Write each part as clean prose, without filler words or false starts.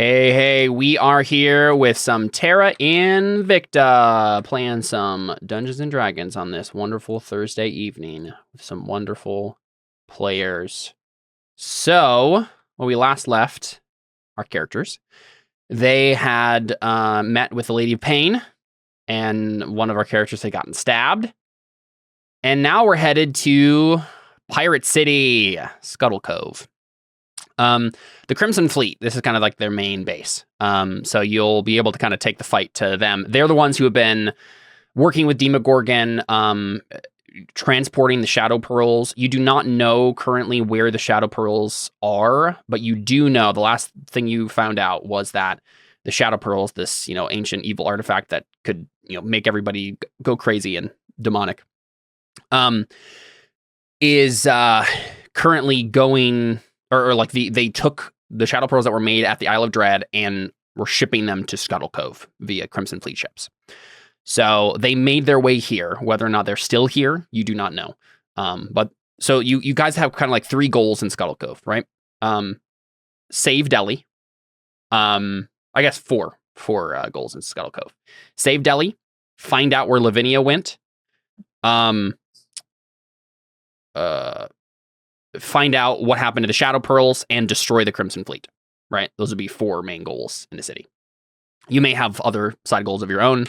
Hey, we are here with some Terra Invicta, playing some Dungeons & Dragons on this wonderful Thursday evening with some wonderful players. So, when we last left our characters, they had met with the Lady of Pain, and one of our characters had gotten stabbed. And now we're headed to Pirate City, Scuttle Cove. The Crimson Fleet, this is kind of like their main base. So you'll be able to kind of take the fight to them. They're the ones who have been working with Demogorgon, transporting the Shadow Pearls. You do not know currently where the Shadow Pearls are, but you do know the last thing you found out was that the Shadow Pearls, this, ancient evil artifact that could, make everybody go crazy and demonic, is currently going... Or like they took the Shadow Pearls that were made at the Isle of Dread and were shipping them to Scuttle Cove via Crimson Fleet ships. So they made their way here. Whether or not they're still here, you do not know. But so you guys have kind of like three goals in Scuttle Cove, right? Save Delhi. I guess four goals in Scuttle Cove. Save Delhi. Find out where Lavinia went. Find out what happened to the Shadow Pearls and destroy the Crimson Fleet, right? Those would be four main goals in the city. You may have other side goals of your own,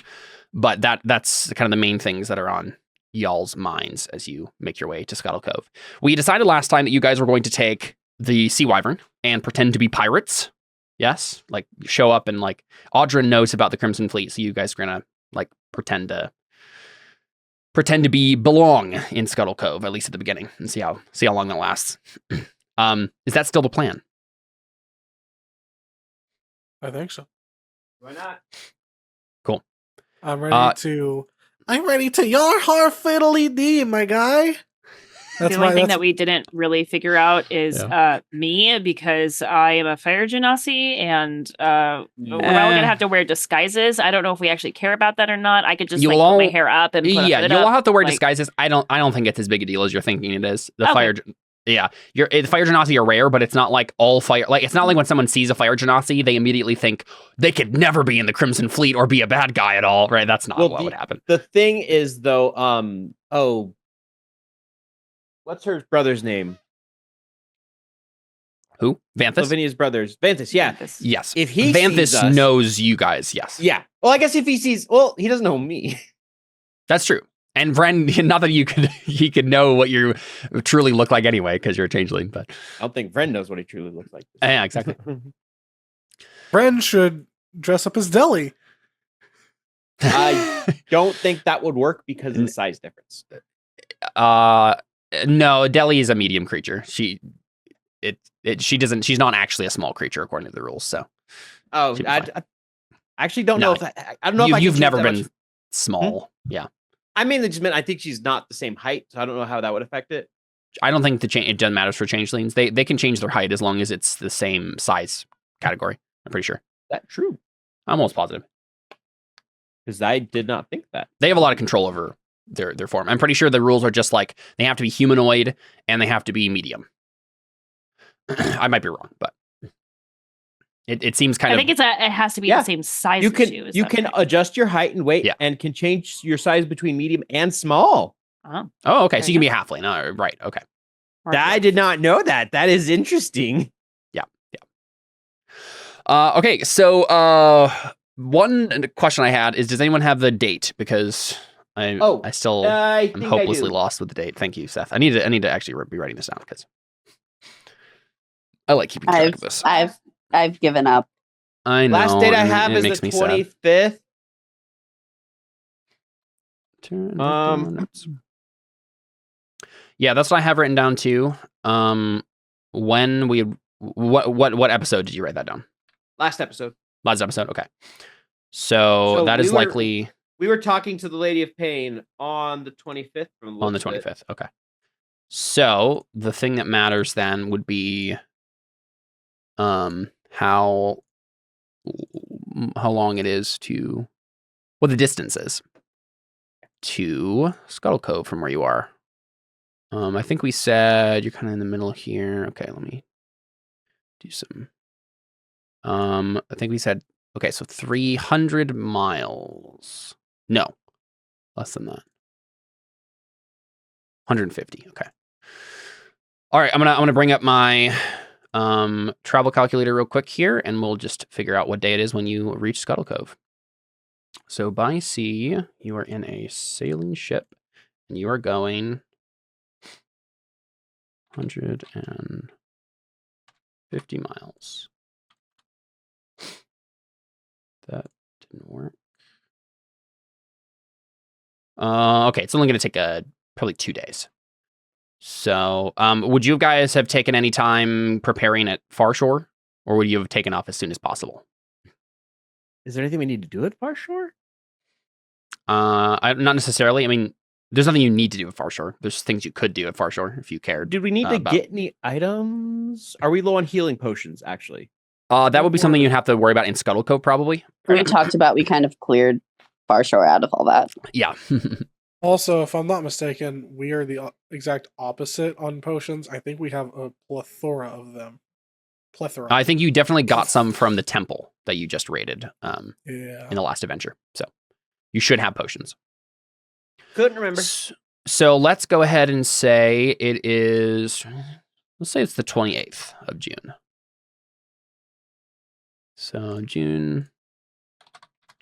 but that's kind of the main things that are on y'all's minds as you make your way to Scuttle Cove. We decided last time that you guys were going to take the Sea Wyvern and pretend to be pirates. Yes? Like, show up and, like, Audra knows about the Crimson Fleet, so you guys are gonna, like, pretend to belong in Scuttle Cove, at least at the beginning, and see how long that lasts. Is that still the plan? I think so. Why not? Cool. I'm ready to your heart fiddly dee, my guy. The only thing that we didn't really figure out is me, because I am a fire genasi, and we're all gonna have to wear disguises. I don't know if we actually care about that or not. I could just put my hair up and put a hood you'll up. all have to wear disguises. I don't think it's as big a deal as you're thinking it is. The fire genasi are rare, but it's not like all fire. Like, it's not like when someone sees a fire genasi, they immediately think they could never be in the Crimson Fleet or be a bad guy at all, right? That's not what would happen. The thing is, though, what's her brother's name? Who? Vanthus? Lavinia's brothers. Vanthus, yeah. Vanthus. Yes. If he Vanthus sees us, knows you guys, yes. Yeah. Well, I guess if he sees... Well, he doesn't know me. That's true. And Vren, not that he could know what you truly look like anyway, because you're a changeling, but... I don't think Vren knows what he truly looks like. Yeah, exactly. Vren should dress up as Delhi. I don't think that would work because of the size difference. No, Delhi is a medium creature. She's not actually a small creature according to the rules. So, I actually don't know if I don't know. You've never been small. Yeah, I mainly just meant I think she's not the same height, so I don't know how that would affect it. I don't think it doesn't matter for changelings. They can change their height as long as it's the same size category. I'm pretty sure. That's true. I'm almost positive. Because I did not think that. They have a lot of control over their form. I'm pretty sure the rules are just like they have to be humanoid and they have to be medium. I might be wrong, but it seems kind of... I think it has to be the same size. You can adjust your height and weight and can change your size between medium and small. Oh, okay. So you can be a halfling. Right. Okay. I did not know that. That is interesting. Yeah. Okay. So one question I had is, does anyone have the date? Because I'm hopelessly lost with the date. Thank you, Seth. I need to actually be writing this down because I like keeping track of this. I've given up. I know. Last date I have is the 25th. Yeah, that's what I have written down too. What episode did you write that down? Last episode. Okay. So that is likely... We were talking to the Lady of Pain on the 25th. On the 25th, okay. So the thing that matters then would be how long it is to... What the distance is to Scuttle Cove from where you are. I think we said you're kind of in the middle here. Okay, let me do some I think we said, okay, so 300 miles. No, less than that. 150. Okay. All right, I'm gonna bring up my travel calculator real quick here, and we'll just figure out what day it is when you reach Scuttle Cove. So by sea, you are in a sailing ship, and you are going 150 miles. That didn't work. Okay, it's only going to take probably 2 days. So, would you guys have taken any time preparing at Far Shore, or would you have taken off as soon as possible? Is there anything we need to do at Far Shore? Not necessarily. I mean, there's nothing you need to do at Far Shore. There's things you could do at Far Shore if you cared. Did we need to get any items? Are we low on healing potions, actually? That would be something you'd have to worry about in Scuttle Cove, probably. We talked about we kind of cleared Far Shore out of all that. Yeah. Also, if I'm not mistaken, we are the exact opposite on potions. I think we have a plethora of them. Plethora. I think you definitely got some from the temple that you just raided in Yeah. the last adventure. So you should have potions. Couldn't remember. So let's go ahead and say it is, let's say it's the 28th of June. So June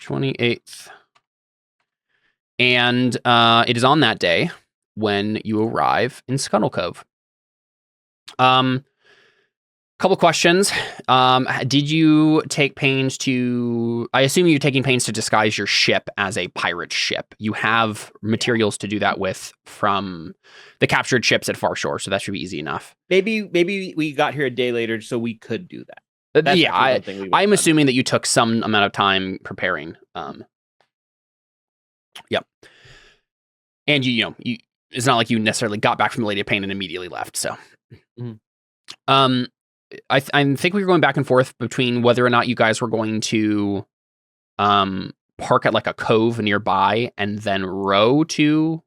28th. And it is on that day when you arrive in Scuttle Cove. Couple questions. Did you take pains to... I assume you're taking pains to disguise your ship as a pirate ship. You have materials to do that with from the captured ships at Far Shore, so that should be easy enough. Maybe we got here a day later so we could do that. Yeah, I'm assuming that you took some amount of time preparing. Yep. And you it's not like you necessarily got back from the Lady of Pain and immediately left, so. Mm-hmm. I think we were going back and forth between whether or not you guys were going to park at like a cove nearby and then row to...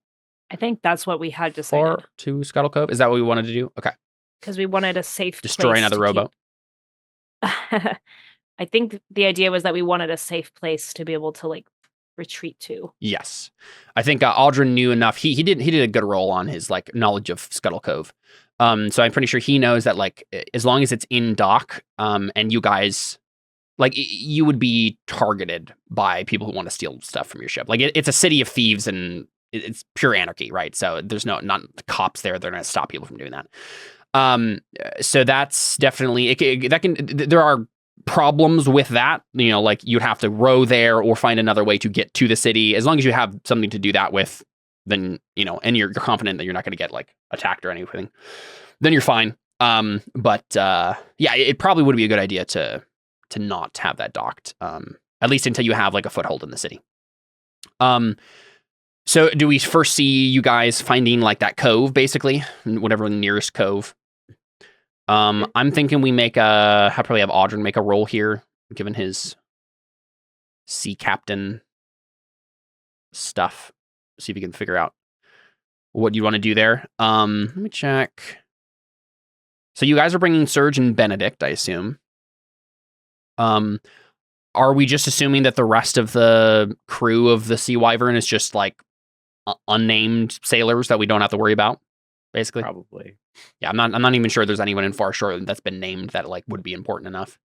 I think that's what we had decided. To Scuttle Cove? Is that what we wanted to do? Okay. Because we wanted a safe Destroy place another rowboat? I think the idea was that we wanted a safe place to be able to like retreat to. Yes. I think Aldrin knew enough. He did a good roll on his like knowledge of Scuttle Cove. So I'm pretty sure he knows that like as long as it's in dock, and you guys like you would be targeted by people who want to steal stuff from your ship. Like it's a city of thieves and it's pure anarchy, right? So there's not the cops there. They're going to stop people from doing that. So that's definitely there are problems with that, like you'd have to row there or find another way to get to the city. As long as you have something to do that with, then and you're confident that you're not going to get like attacked or anything, then you're fine. But yeah, it probably would be a good idea to not have that docked, at least until you have like a foothold in the city. So do we first see you guys finding like that cove, basically, whatever the nearest cove? I'm thinking we probably have Audrin make a roll here, given his sea captain stuff. See if we can figure out what you want to do there. Let me check. So you guys are bringing Serge and Benedict, I assume. Are we just assuming that the rest of the crew of the Sea Wyvern is just like unnamed sailors that we don't have to worry about? Basically, probably. Yeah, I'm not even sure there's anyone in Far Shore that's been named that like would be important enough.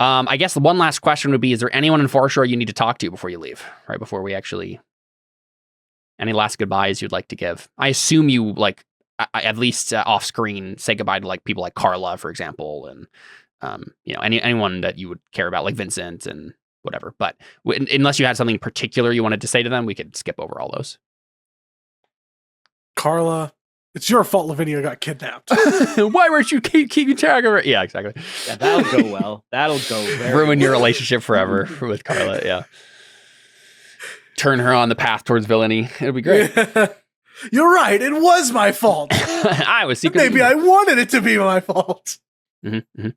I guess the one last question would be: is there anyone in Far Shore you need to talk to before you leave? Right before we actually, any last goodbyes you'd like to give? I assume you like at least off screen say goodbye to like people like Carla, for example, and anyone that you would care about, like Vincent and whatever. But unless you had something particular you wanted to say to them, we could skip over all those. Carla. It's your fault Lavinia got kidnapped. Why weren't you keeping track of her? Yeah, exactly. Yeah, that'll go well. That'll go very ruin your relationship forever with Carla. Yeah. Turn her on the path towards villainy. It'll be great. Yeah. You're right. It was my fault. I was secretly. Maybe I wanted it to be my fault. Mm-hmm, mm-hmm.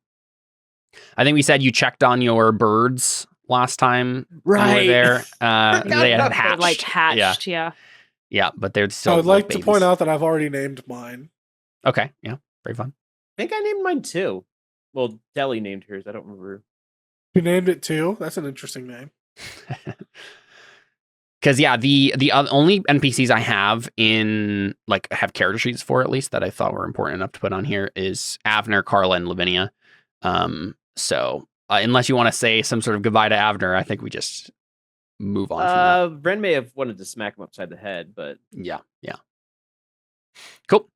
I think we said you checked on your birds last time. Right. You were there. They had hatched. They, like hatched. Yeah. Yeah, but they're still. I would like babies. to point out that I've already named mine. Okay, yeah, very fun. I think I named mine too. Well, Deli named hers. I don't remember You named it too? That's an interesting name. Because the only NPCs I have in have character sheets for, at least, that I thought were important enough to put on here is Avner, Carla, and Lavinia. So unless you want to say some sort of goodbye to Avner, I think we just move on from that. Ren may have wanted to smack him upside the head, but yeah. Cool.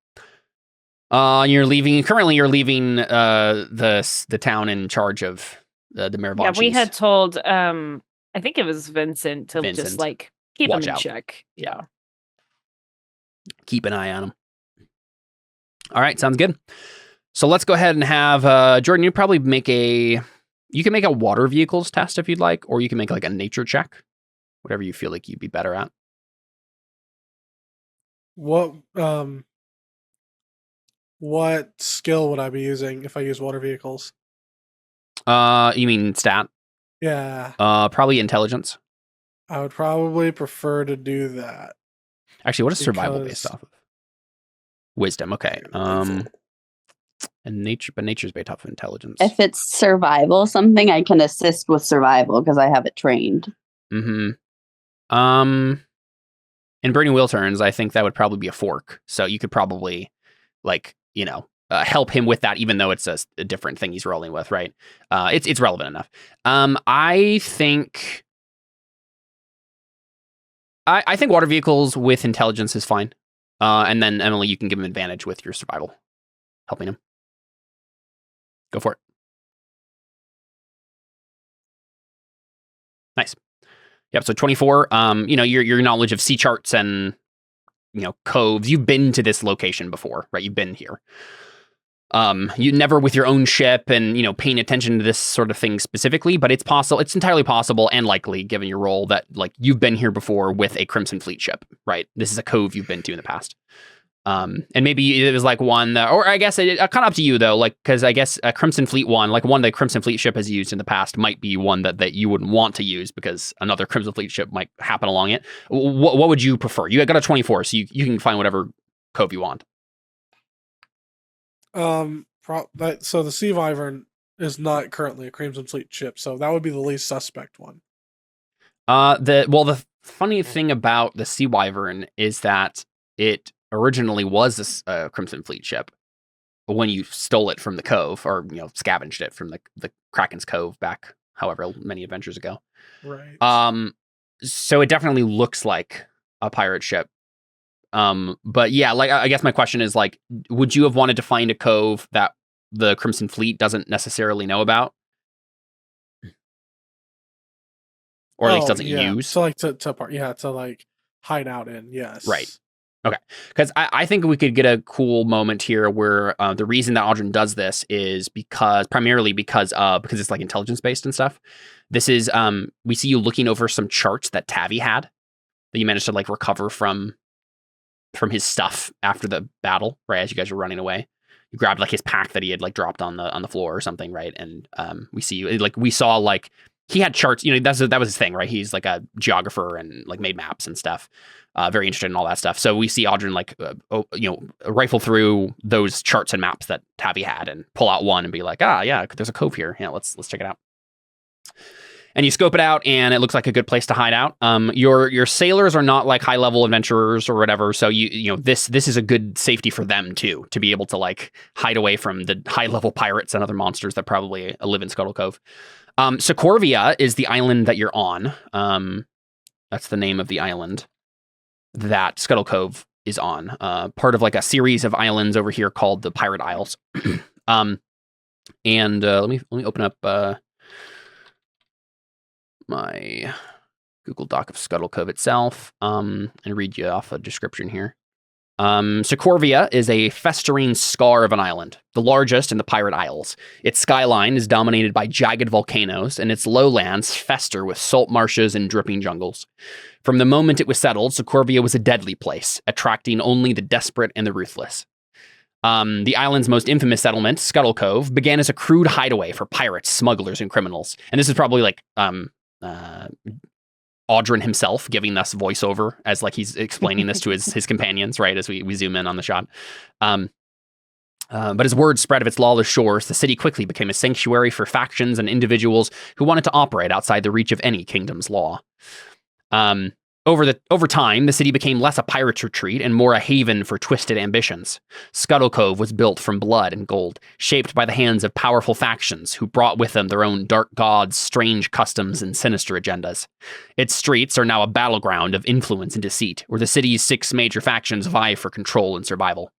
You're leaving the town in charge of the Miravanches. Yeah, we had told I think it was Vincent to just keep him in check. Yeah. Keep an eye on him. All right, sounds good. So let's go ahead and have Jordan, you probably you can make a water vehicles test if you'd like, or you can make a nature check. Whatever you feel like you'd be better at. What skill would I be using if I use water vehicles? You mean stat? Yeah. Probably intelligence. I would probably prefer to do that. Actually, what is survival based off of? Wisdom. Okay. And nature's based off of intelligence. If it's survival, something I can assist with survival because I have it trained. Mm-hmm. In Burning Wheel turns, I think that would probably be a fork. So you could probably help him with that, even though it's a different thing he's rolling with, right? It's relevant enough. I think water vehicles with intelligence is fine. And then Emily, you can give him advantage with your survival, helping him. Go for it. Nice. Yep. So 24. Your knowledge of sea charts and coves. You've been to this location before, right? You've been here. You never with your own ship and paying attention to this sort of thing specifically, but it's possible. It's entirely possible and likely, given your role, that you've been here before with a Crimson Fleet ship, right? This is a cove you've been to in the past. And maybe it was one that, or I guess kind of up to you though, because I guess a Crimson Fleet one the Crimson Fleet ship has used in the past might be one that you wouldn't want to use because another Crimson Fleet ship might happen along it. What would you prefer? You got a 24, so you can find whatever cove you want. So the Sea Wyvern is not currently a Crimson Fleet ship, so that would be the least suspect one. The funny thing about the Sea Wyvern is that it originally was a Crimson Fleet ship when you stole it from the cove, or scavenged it from the Kraken's Cove back however many adventures ago. Right. So it definitely looks like a pirate ship. But yeah, I guess my question is would you have wanted to find a cove that the Crimson Fleet doesn't necessarily know about? Or at least doesn't use? So to hide out in, yes. Right. Okay. Because I think we could get a cool moment here where the reason that Audryn does this is primarily because it's intelligence based and stuff. This is, we see you looking over some charts that Tavi had that you managed to recover from his stuff after the battle, right? As you guys were running away, you grabbed his pack that he had dropped on the floor or something, right? And we see you we saw he had charts, that was his thing, right? He's a geographer and made maps and stuff. Very interested in all that stuff. So we see Audryn rifle through those charts and maps that Tavi had and pull out one and be yeah, there's a cove here. Yeah, let's check it out. And you scope it out, and it looks like a good place to hide out. Your sailors are not high level adventurers or whatever, so this is a good safety for them too, to be able to hide away from the high level pirates and other monsters that probably live in Scuttle Cove. Socorvia is the island that you're on. That's the name of the island that Scuttle Cove is on. Part of a series of islands over here called the Pirate Isles. And let me open up my Google Doc of Scuttle Cove itself, and read you off a description here. Socorvia is a festering scar of an island, the largest in the Pirate Isles. Its skyline is dominated by jagged volcanoes, and its lowlands fester with salt marshes and dripping jungles. From the moment it was settled, Socorvia was a deadly place, attracting only the desperate and the ruthless. The island's most infamous settlement, Scuttle Cove, began as a crude hideaway for pirates, smugglers, and criminals. And this is probably Audryn himself giving us voiceover as he's explaining this to his companions, right, as we zoom in on the shot. But as word spread of its lawless shores, the city quickly became a sanctuary for factions and individuals who wanted to operate outside the reach of any kingdom's law. Over time, the city became less a pirate's retreat and more a haven for twisted ambitions. Scuttle Cove was built from blood and gold, shaped by the hands of powerful factions who brought with them their own dark gods, strange customs, and sinister agendas. Its streets are now a battleground of influence and deceit, where the city's 6 major factions vie for control and survival.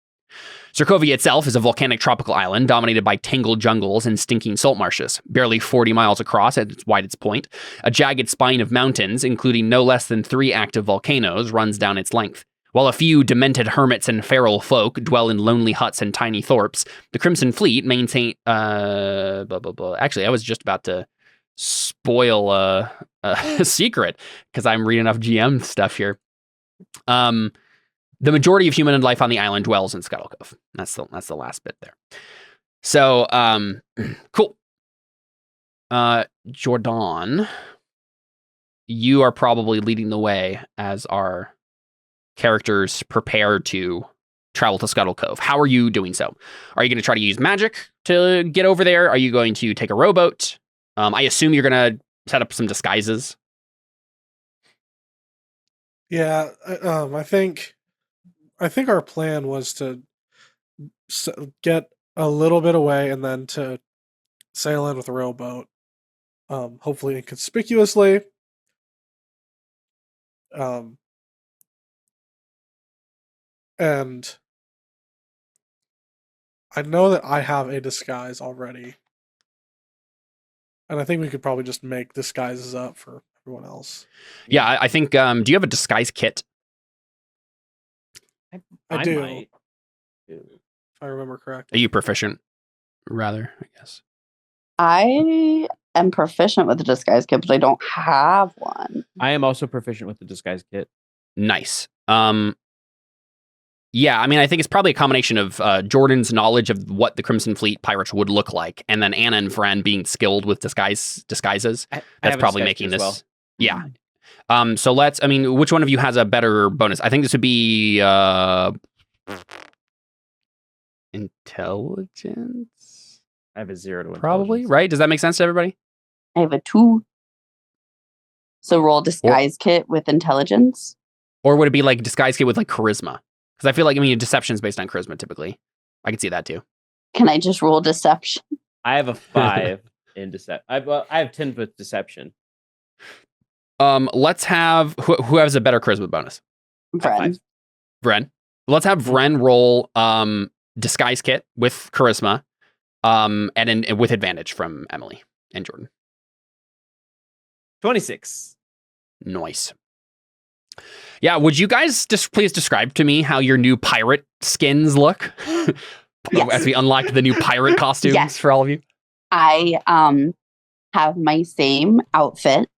Sokovia itself is a volcanic tropical island dominated by tangled jungles and stinking salt marshes, barely 40 miles across at its widest point. A jagged spine of mountains, including no less than 3 active volcanoes, runs down its length. While a few demented hermits and feral folk dwell in lonely huts and tiny thorps, the Crimson Fleet maintain... Actually, I was just about to spoil a secret, because I'm reading enough GM stuff here. The majority of human life on the island dwells in Scuttle Cove. That's the last bit there. So, cool. Jordan, you are probably leading the way as our characters prepare to travel to Scuttle Cove. How are you doing so? Are you going to try to use magic to get over there? Are you going to take a rowboat? I assume you're going to set up some disguises. Yeah, I think our plan was to get a little bit away and then to sail in with a rowboat, hopefully inconspicuously. And I know that I have a disguise already. And I think we could probably just make disguises up for everyone else. Yeah, I think, do you have a disguise kit? I do. Might. If I remember correctly. Are you proficient, rather, I guess? I am proficient with the disguise kit, but I don't have one. I am also proficient with the disguise kit. Nice. Yeah, I mean, I think it's probably a combination of Jordan's knowledge of what the Crimson Fleet pirates would look like, and then Anna and Vren being skilled with disguises. That's probably making this. Well. Yeah. So which one of you has a better bonus? I think this would be intelligence. I have a 0 to probably, right? Does that make sense to everybody? I have a 2. So roll disguise kit with intelligence. Or would it be like disguise kit with like charisma? Because I feel like, deception is based on charisma typically. I can see that too. Can I just roll deception? I have a 5 in deception. I have 10 with deception. Let's have who has a better charisma bonus? Vren. Vren. Let's have Vren roll disguise kit with charisma, and with advantage from Emily and Jordan. 26. Nice. Yeah, would you guys just please describe to me how your new pirate skins look? Yes. As we unlock the new pirate costumes for all of you. I have my same outfit,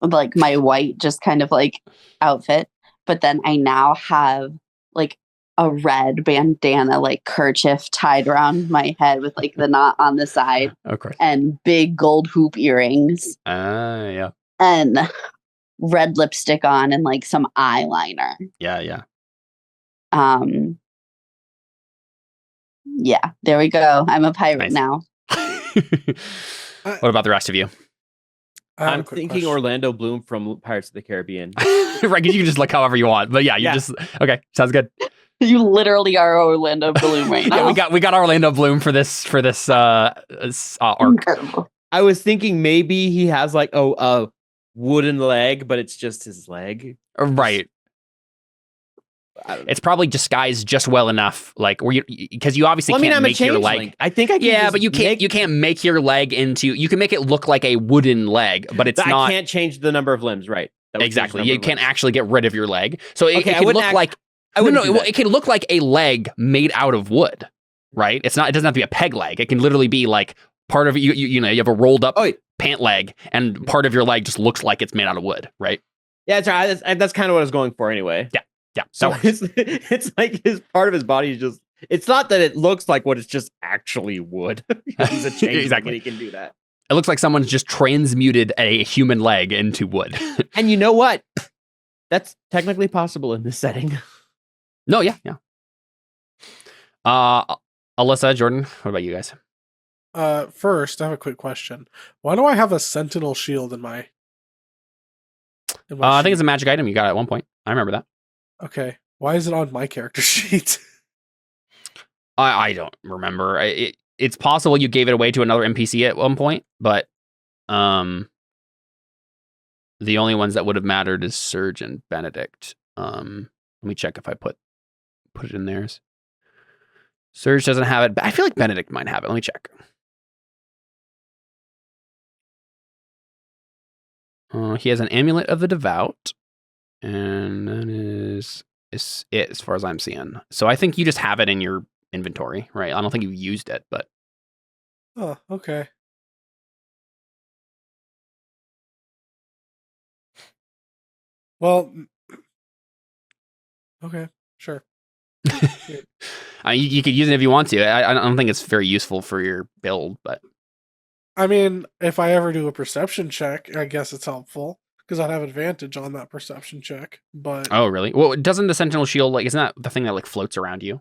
like my white just kind of like outfit, but then I now have like a red bandana, like kerchief tied around my head with like the knot on the side. Okay. And big gold hoop earrings. Yeah. And red lipstick on and like some eyeliner. Yeah. Yeah, there we go. I'm a pirate now. What about the rest of you? I'm thinking question. Orlando Bloom from Pirates of the Caribbean. Right, because you can just look however you want. But yeah, just okay. Sounds good. You literally are Orlando Bloom right now. Yeah, we got Orlando Bloom for this arc. I was thinking maybe he has like a wooden leg, but it's just his leg. Right. It's probably disguised just well enough, like where because you obviously can't make your leg. I think I can. Yeah, but you can't make your leg into. You can make it look like a wooden leg, but it's not. I can't change the number of limbs, right? Exactly. You can't actually get rid of your leg, so it can look like. It can look like a leg made out of wood, right? It's not. It doesn't have to be a peg leg. It can literally be like part of you. You have a rolled up pant leg, and part of your leg just looks like it's made out of wood, right? Yeah, that's right. That's kind of what I was going for, anyway. Yeah. So it's like his part of his body is just. It's not that it looks like what it's just actually wood. He's a change exactly. He can do that. It looks like someone's just transmuted a human leg into wood. And you know what? That's technically possible in this setting. No, yeah. Alyssa, Jordan, what about you guys? First, I have a quick question. Why do I have a sentinel shield in my I think it's a magic item you got at one point. I remember that. Okay. Why is it on my character sheet? I don't remember. It's possible you gave it away to another NPC at one point, but the only ones that would have mattered is Serge and Benedict. Let me check if I put it in theirs. Serge doesn't have it, but I feel like Benedict might have it. Let me check. He has an amulet of the devout, and that is it as far as I'm seeing. So I think you just have it in your inventory, right? I don't think you used it, but Oh, okay. Well, okay, sure. you could use it if you want to. I don't think it's very useful for your build, but I mean, if I ever do a perception check, I guess it's helpful because I'd have advantage on that perception check. But oh, really? Well, doesn't the Sentinel Shield isn't that the thing that floats around you,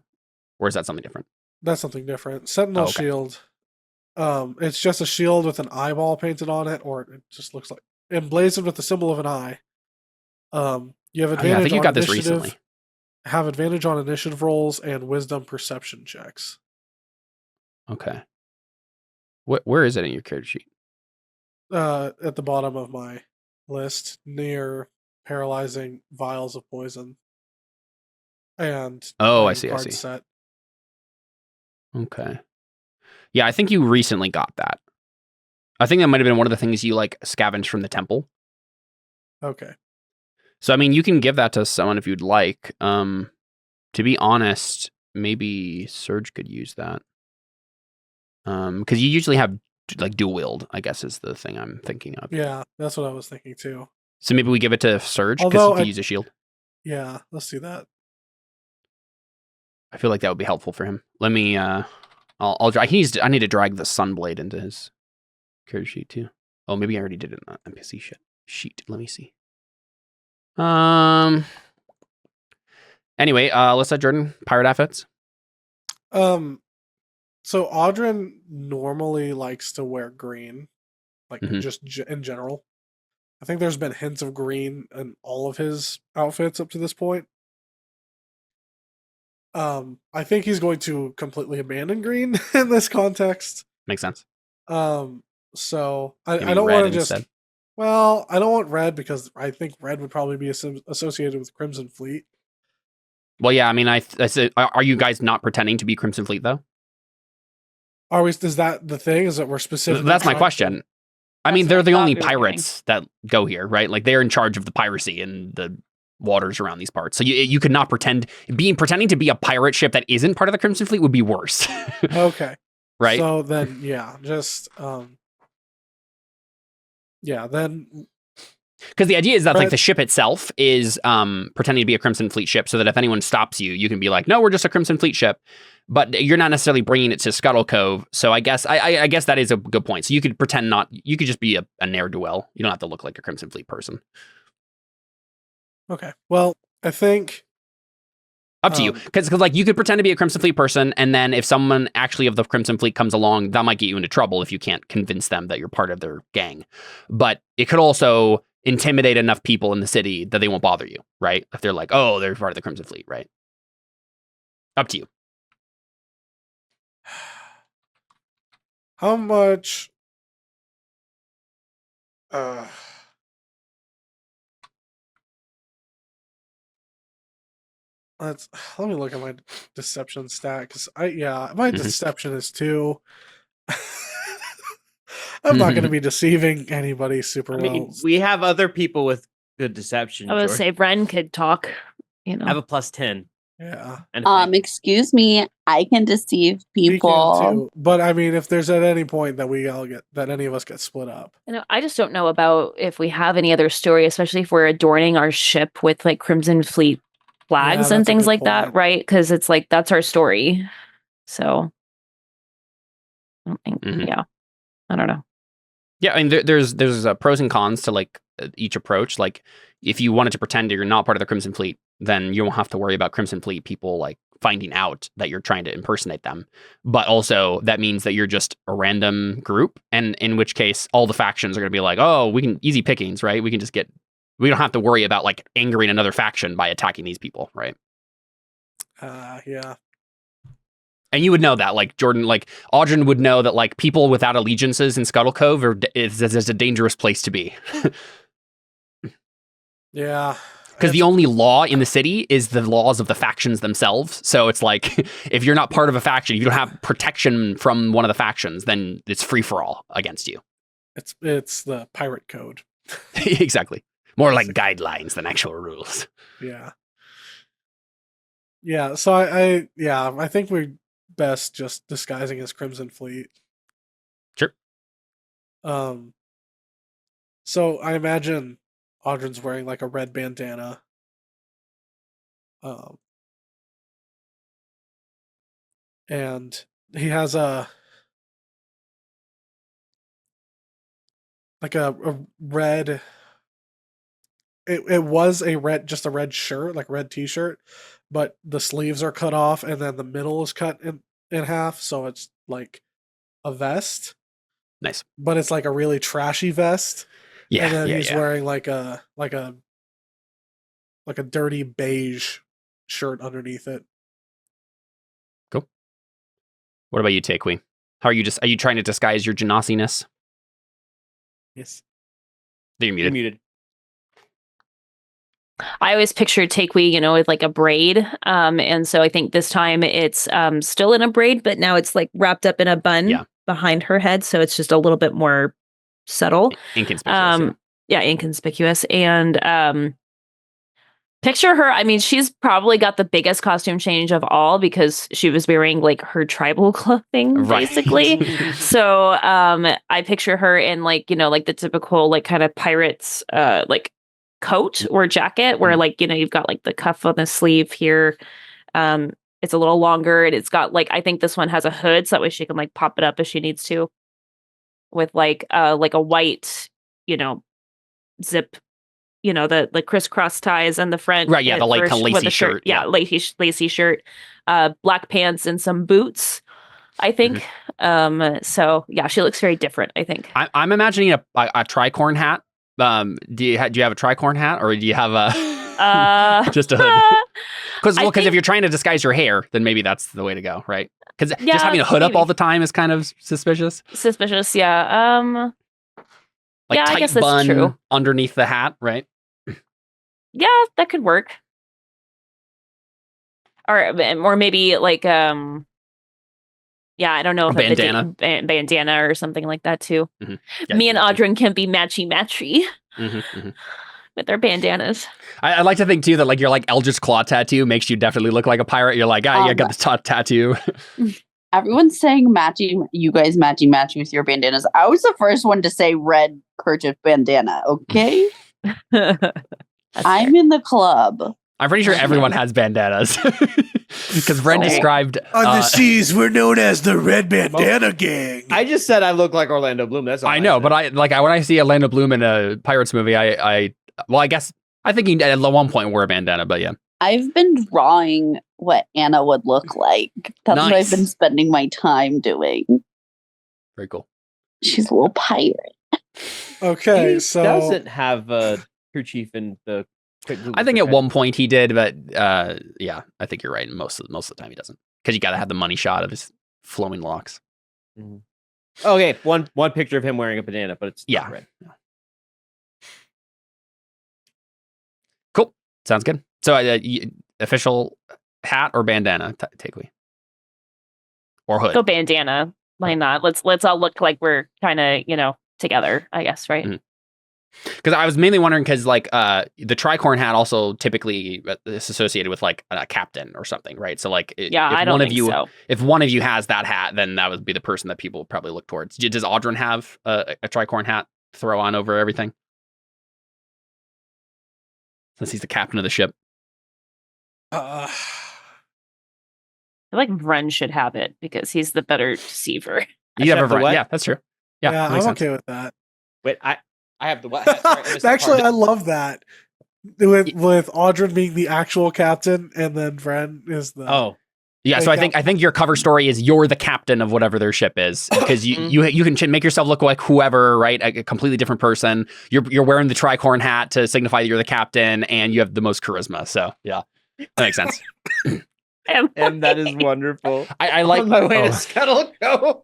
or is that something different? that's something different. Sentinel okay. shield. It's just a shield with an eyeball painted on it, or it just looks like emblazoned with the symbol of an eye. You have advantage. I think you on got this initiative, recently. Have advantage on initiative rolls and wisdom perception checks. Okay. Where is it in your character sheet? At the bottom of my list, near paralyzing vials of poison. And I see. Set. Okay. Yeah, I think you recently got that. I think that might have been one of the things you scavenged from the temple. Okay. So I mean, you can give that to someone if you'd like. To be honest, maybe Serge could use that. Because you usually have dual wield, I guess is the thing I'm thinking of. Yeah, that's what I was thinking too. So maybe we give it to Serge because he could use a shield. Yeah, let's do that. I feel like that would be helpful for him. Let me. I'll drag. I need to drag the Sunblade into his character sheet too. Oh, maybe I already did it in the NPC sheet. Let me see. Anyway, let's let Jordan pirate outfits. So Audrin normally likes to wear green, just in general. I think there's been hints of green in all of his outfits up to this point. I think he's going to completely abandon green in this context. Makes sense. So I don't want to just. Well, I don't want red because I think red would probably be associated with Crimson Fleet. Well, yeah, I mean, I said, are you guys not pretending to be Crimson Fleet though? Are we? Is that the thing? Is that we're specific? That's my question. I mean, they're the only pirates that go here, right? They're in charge of the piracy in the waters around these parts. So you could not pretending to be a pirate ship that isn't part of the Crimson Fleet would be worse. Okay. Right. So then, yeah, just then. Because the idea is that the ship itself is pretending to be a Crimson Fleet ship, so that if anyone stops you, you can be like, "No, we're just a Crimson Fleet ship," but you're not necessarily bringing it to Scuttle Cove. So I guess I guess that is a good point. So you could pretend not. You could just be a ne'er-do-well. You don't have to look like a Crimson Fleet person. Okay. Well, I think up to you, because you could pretend to be a Crimson Fleet person, and then if someone actually of the Crimson Fleet comes along, that might get you into trouble if you can't convince them that you're part of their gang. But it could also intimidate enough people in the city that they won't bother you, right? If they're like, oh, they're part of the Crimson Fleet, right? Up to you. How much? Let me look at my deception stat because my deception is 2. I'm not going to be deceiving anybody super well. I mean, we have other people with good deception. I would say Bren could talk. I have a +10. Yeah. Excuse me, I can deceive people. Can too. But I mean, if there's at any point that any of us get split up. I just don't know about if we have any other story, especially if we're adorning our ship with Crimson Fleet flags and things like that, right? Because it's that's our story. So I don't think, I don't know. Yeah, I mean, there's pros and cons to each approach. If you wanted to pretend you're not part of the Crimson Fleet, then you don't have to worry about Crimson Fleet people finding out that you're trying to impersonate them. But also that means that you're just a random group, and in which case all the factions are going to be like, oh, we can easy pickings, right? We don't have to worry about like angering another faction by attacking these people, right? Yeah. And you would know that, like Jordan, like Audrin would know that like people without allegiances in Scuttle Cove is a dangerous place to be. Yeah. Because the only law in the city is the laws of the factions themselves. So it's like, if you're not part of a faction, if you don't have protection from one of the factions, then it's free for all against you. It's the pirate code. Exactly. More like guidelines than actual rules. Yeah. Yeah. So I think we're best just disguising as Crimson Fleet. Sure. So I imagine Audrin's wearing like a red bandana. And he has a red. It was just a red shirt, like red t-shirt, but the sleeves are cut off and then the middle is cut in half, so it's like a vest. Nice. But it's like a really trashy vest. Yeah. And then he's wearing like a dirty beige shirt underneath it. Cool. What about you, Takewee? How are you trying to disguise your genasi-ness? Yes. You're muted. You're muted. I always pictured Takewee, with like a braid. And so I think this time it's still in a braid, but now it's like wrapped up in a bun behind her head. So it's just a little bit more subtle. Inconspicuous. Inconspicuous. And picture her. I mean, she's probably got the biggest costume change of all because she was wearing like her tribal clothing, basically. So I picture her in like, like the typical like kind of pirates like coat or jacket where like, you've got like the cuff on the sleeve here. It's a little longer and it's got like, I think this one has a hood so that way she can like pop it up if she needs to with like a white, zip, the crisscross ties in the front. Right. Yeah. The like lacy shirt. Yeah. Lacy shirt, black pants and some boots, I think. So yeah, she looks very different, I think. I'm imagining a tricorn hat. Do you have a tricorn hat or do you have a just a hood? Because if you're trying to disguise your hair, then maybe that's the way to go, right? Because just having a hood up all the time is kind of suspicious. Yeah. Like tight I guess that's bun true. Underneath the hat, right? Yeah, that could work. Or maybe like I don't know, a bandana, bandana or something like that too. Yeah, me and Audrin can be matchy with their bandanas. I like to think too that like your like Eldritch Claw tattoo makes you definitely look like a pirate. You're like, I got this tattoo. Everyone's saying you guys matchy with your bandanas. I was the first one to say red kerchief bandana, okay? I'm in the club. I'm pretty sure everyone has bandanas. Because Ren described... On the seas, we're known as the Red Bandana Gang. I just said I look like Orlando Bloom. That's all I know, but when I see Orlando Bloom in a Pirates movie, I guess I think he at one point wore a bandana, but yeah. I've been drawing what Anna would look like. That's what I've been spending my time doing. Very cool. She's a little pirate. Okay, he so... doesn't have a kerchief in the... I think at one point he did, but yeah, I think you're right. Most of the time he doesn't, because you got to have the money shot of his flowing locks. Mm-hmm. Okay, one picture of him wearing a bandana, but it's not red. Yeah. Cool, sounds good. So official hat or bandana, Takewee, or hood? Go bandana. Why not? Let's all look like we're kind of together, I guess, right? Mm-hmm. Because I was mainly wondering because like the tricorn hat also typically is associated with like a captain or something, right? So like if one of you has that hat, then that would be the person that people probably look towards. Does Audrin have a tricorn hat to throw on over everything? Since he's the captain of the ship. I feel like Ren should have it because he's the better deceiver. You have a Ren. Yeah, that's true. Yeah, I'm okay with that. Wait, I have the what? Actually, I love that. With Audrin being the actual captain, and then Vren is the Yeah, so I think your cover story is you're the captain of whatever their ship is, because you can make yourself look like whoever, right? A completely different person. You're wearing the tricorn hat to signify that you're the captain, and you have the most charisma. So yeah, that makes sense. And that is wonderful. I like on my way to Scuttle Cove.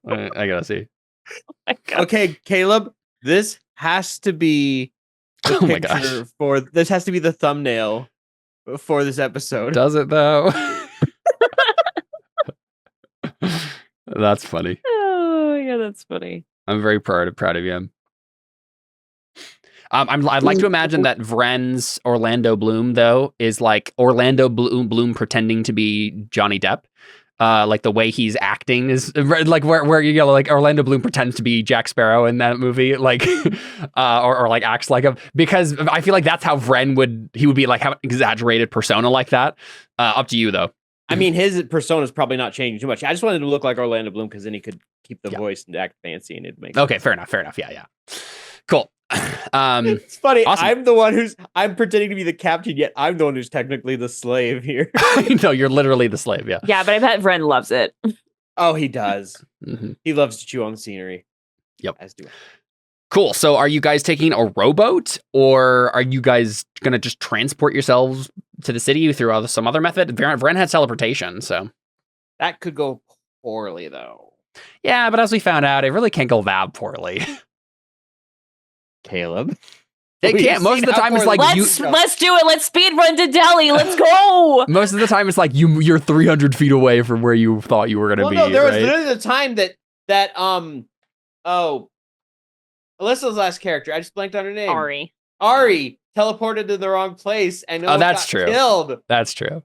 I gotta see. Okay, Caleb, this has to be the Oh my gosh. picture for this has to be the thumbnail for this episode. Does it though? That's funny. Oh yeah, that's funny. I'm very proud of you. I'd like to imagine that Vren's Orlando Bloom though is like Orlando Bloom pretending to be Johnny Depp. Like the way he's acting is like where you know, like Orlando Bloom pretends to be Jack Sparrow in that movie, like or like acts like him, because I feel like that's how Vren would be like, have an exaggerated persona like that. Up to you though. I mean, his persona is probably not changing too much. I just wanted to look like Orlando Bloom because then he could keep the voice and act fancy, and it'd make okay. Fair enough. Yeah. Cool. It's funny. Awesome. I'm the one I'm pretending to be the captain, yet I'm the one who's technically the slave here. No, you're literally the slave. Yeah. Yeah, but I bet Vren loves it. Oh, he does. Mm-hmm. He loves to chew on the scenery. Yep. As do I. Cool. So are you guys taking a rowboat, or are you guys going to just transport yourselves to the city through some other method? Vren had teleportation, so. That could go poorly, though. Yeah, but as we found out, it really can't go that poorly. Caleb. It can't. Most of the time it's like let's do it. Let's speed run to Delhi. Let's go. Most of the time it's like you're 300 feet away from where you thought you were going to be. No, there was right? literally the time that Alyssa's last character, I just blanked on her name. Ari teleported to the wrong place and that's true. Killed. That's true.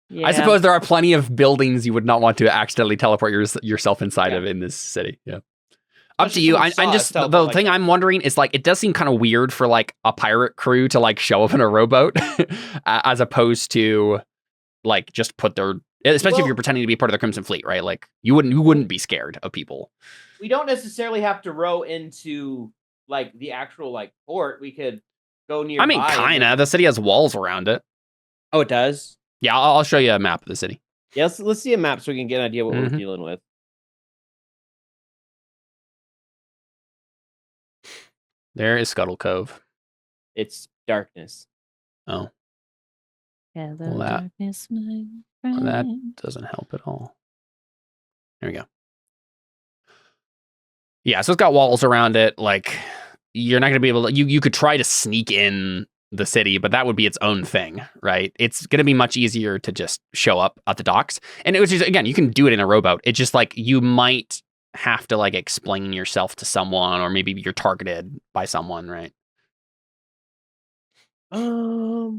Yeah. I suppose there are plenty of buildings you would not want to accidentally teleport yourself inside of in this city. Yeah. Up to you. I'm just the thing I'm wondering is like, it does seem kind of weird for like a pirate crew to like show up in a rowboat as opposed to like just put their, especially if you're pretending to be part of the Crimson Fleet, right? Like you wouldn't be scared of people. We don't necessarily have to row into like the actual like port. We could go nearby. I mean, kinda. The city has walls around it. Oh, it does? Yeah, I'll show you a map of the city. Yeah, let's see a map so we can get an idea what we're dealing with. There is Scuttle Cove. It's darkness. Oh. Yeah, well, that doesn't help at all. There we go. Yeah, so it's got walls around it. Like, you're not going to be able to... You could try to sneak in the city, but that would be its own thing, right? It's going to be much easier to just show up at the docks. And it was just, again, you can do it in a rowboat. It's just like, you might have to like explain yourself to someone, or maybe you're targeted by someone, right? Because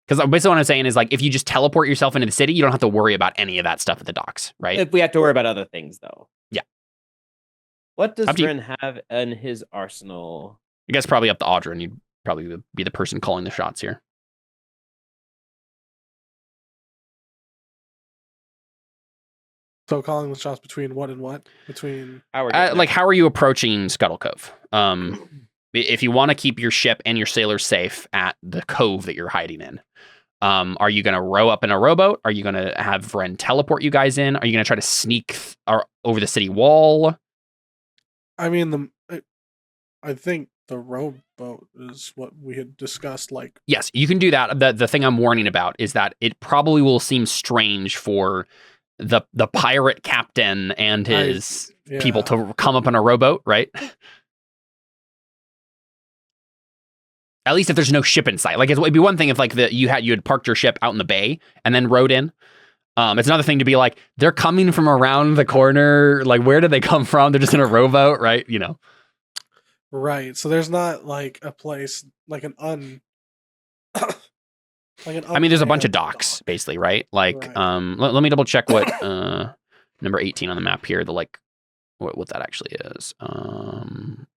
basically what I'm saying is like, if you just teleport yourself into the city, you don't have to worry about any of that stuff at the docks, right? If we have to worry about other things, though. Yeah. What does Vren have in his arsenal? I guess probably up to Audrey, and you'd probably be the person calling the shots here. So calling the shots between what and what? Between how are you approaching Scuttle Cove? If you want to keep your ship and your sailors safe at the cove that you're hiding in, are you going to row up in a rowboat? Are you going to have Vren teleport you guys in? Are you going to try to sneak over the city wall? I mean, I think the rowboat is what we had discussed. Like, yes, you can do that. The thing I'm warning about is that it probably will seem strange for the pirate captain and his people to come up in a rowboat, right? At least if there's no ship in sight. Like, it'd be one thing if like you had parked your ship out in the bay and then rowed in. It's another thing to be like, they're coming from around the corner. Like, where did they come from? They're just in a rowboat, right? You know. Right. So there's not like a place like an I mean, there's a bunch of docks, basically, right? Like, right. Let me double check what number 18 on the map here. The like, what that actually is.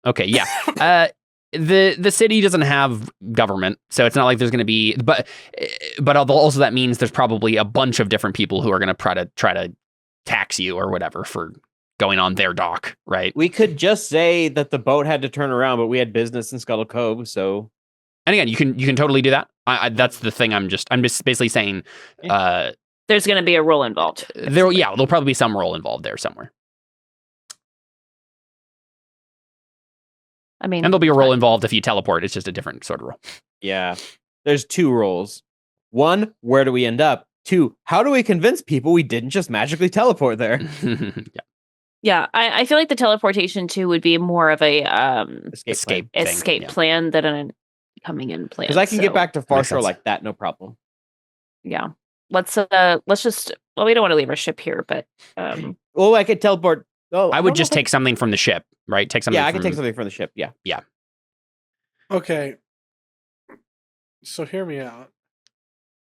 Okay, yeah. The city doesn't have government, so it's not like there's going to be. But also that means there's probably a bunch of different people who are going to try to tax you or whatever for going on their dock, right? We could just say that the boat had to turn around, but we had business in Scuttle Cove, so. And again, you can totally do that. That's the thing. I'm just basically saying, There's going to be a roll involved. There'll probably be some roll involved there somewhere. I mean, And there'll be a roll involved if you teleport. It's just a different sort of roll. Yeah. There's 2 rolls. 1, where do we end up? 2, how do we convince people we didn't just magically teleport there? Yeah, I feel like the teleportation too would be more of a Escape plan than a coming in plan. Because I can get back to Far Shore like that, no problem. Yeah. Let's just, well, we don't want to leave our ship here, but I could teleport. Oh, I would just take something from the ship, right? Take something. Yeah, I can take something from the ship. Yeah. Okay. So hear me out.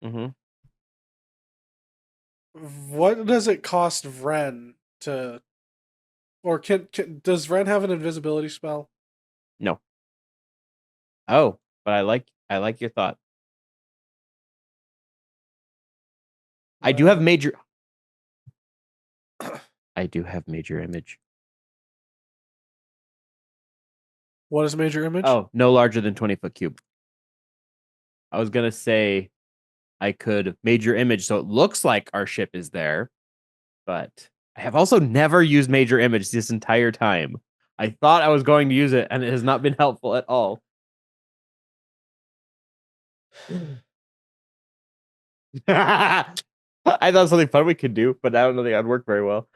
Mm-hmm. What does it cost Vren to, or does Vren have an invisibility spell? No. Oh, but I like your thought. I do have major image. What is major image? Oh, no larger than 20-foot cube. I was gonna say I could major image so it looks like our ship is there, but I have also never used major image this entire time. I thought I was going to use it, and it has not been helpful at all. I thought something fun we could do, but I don't think that'd work very well.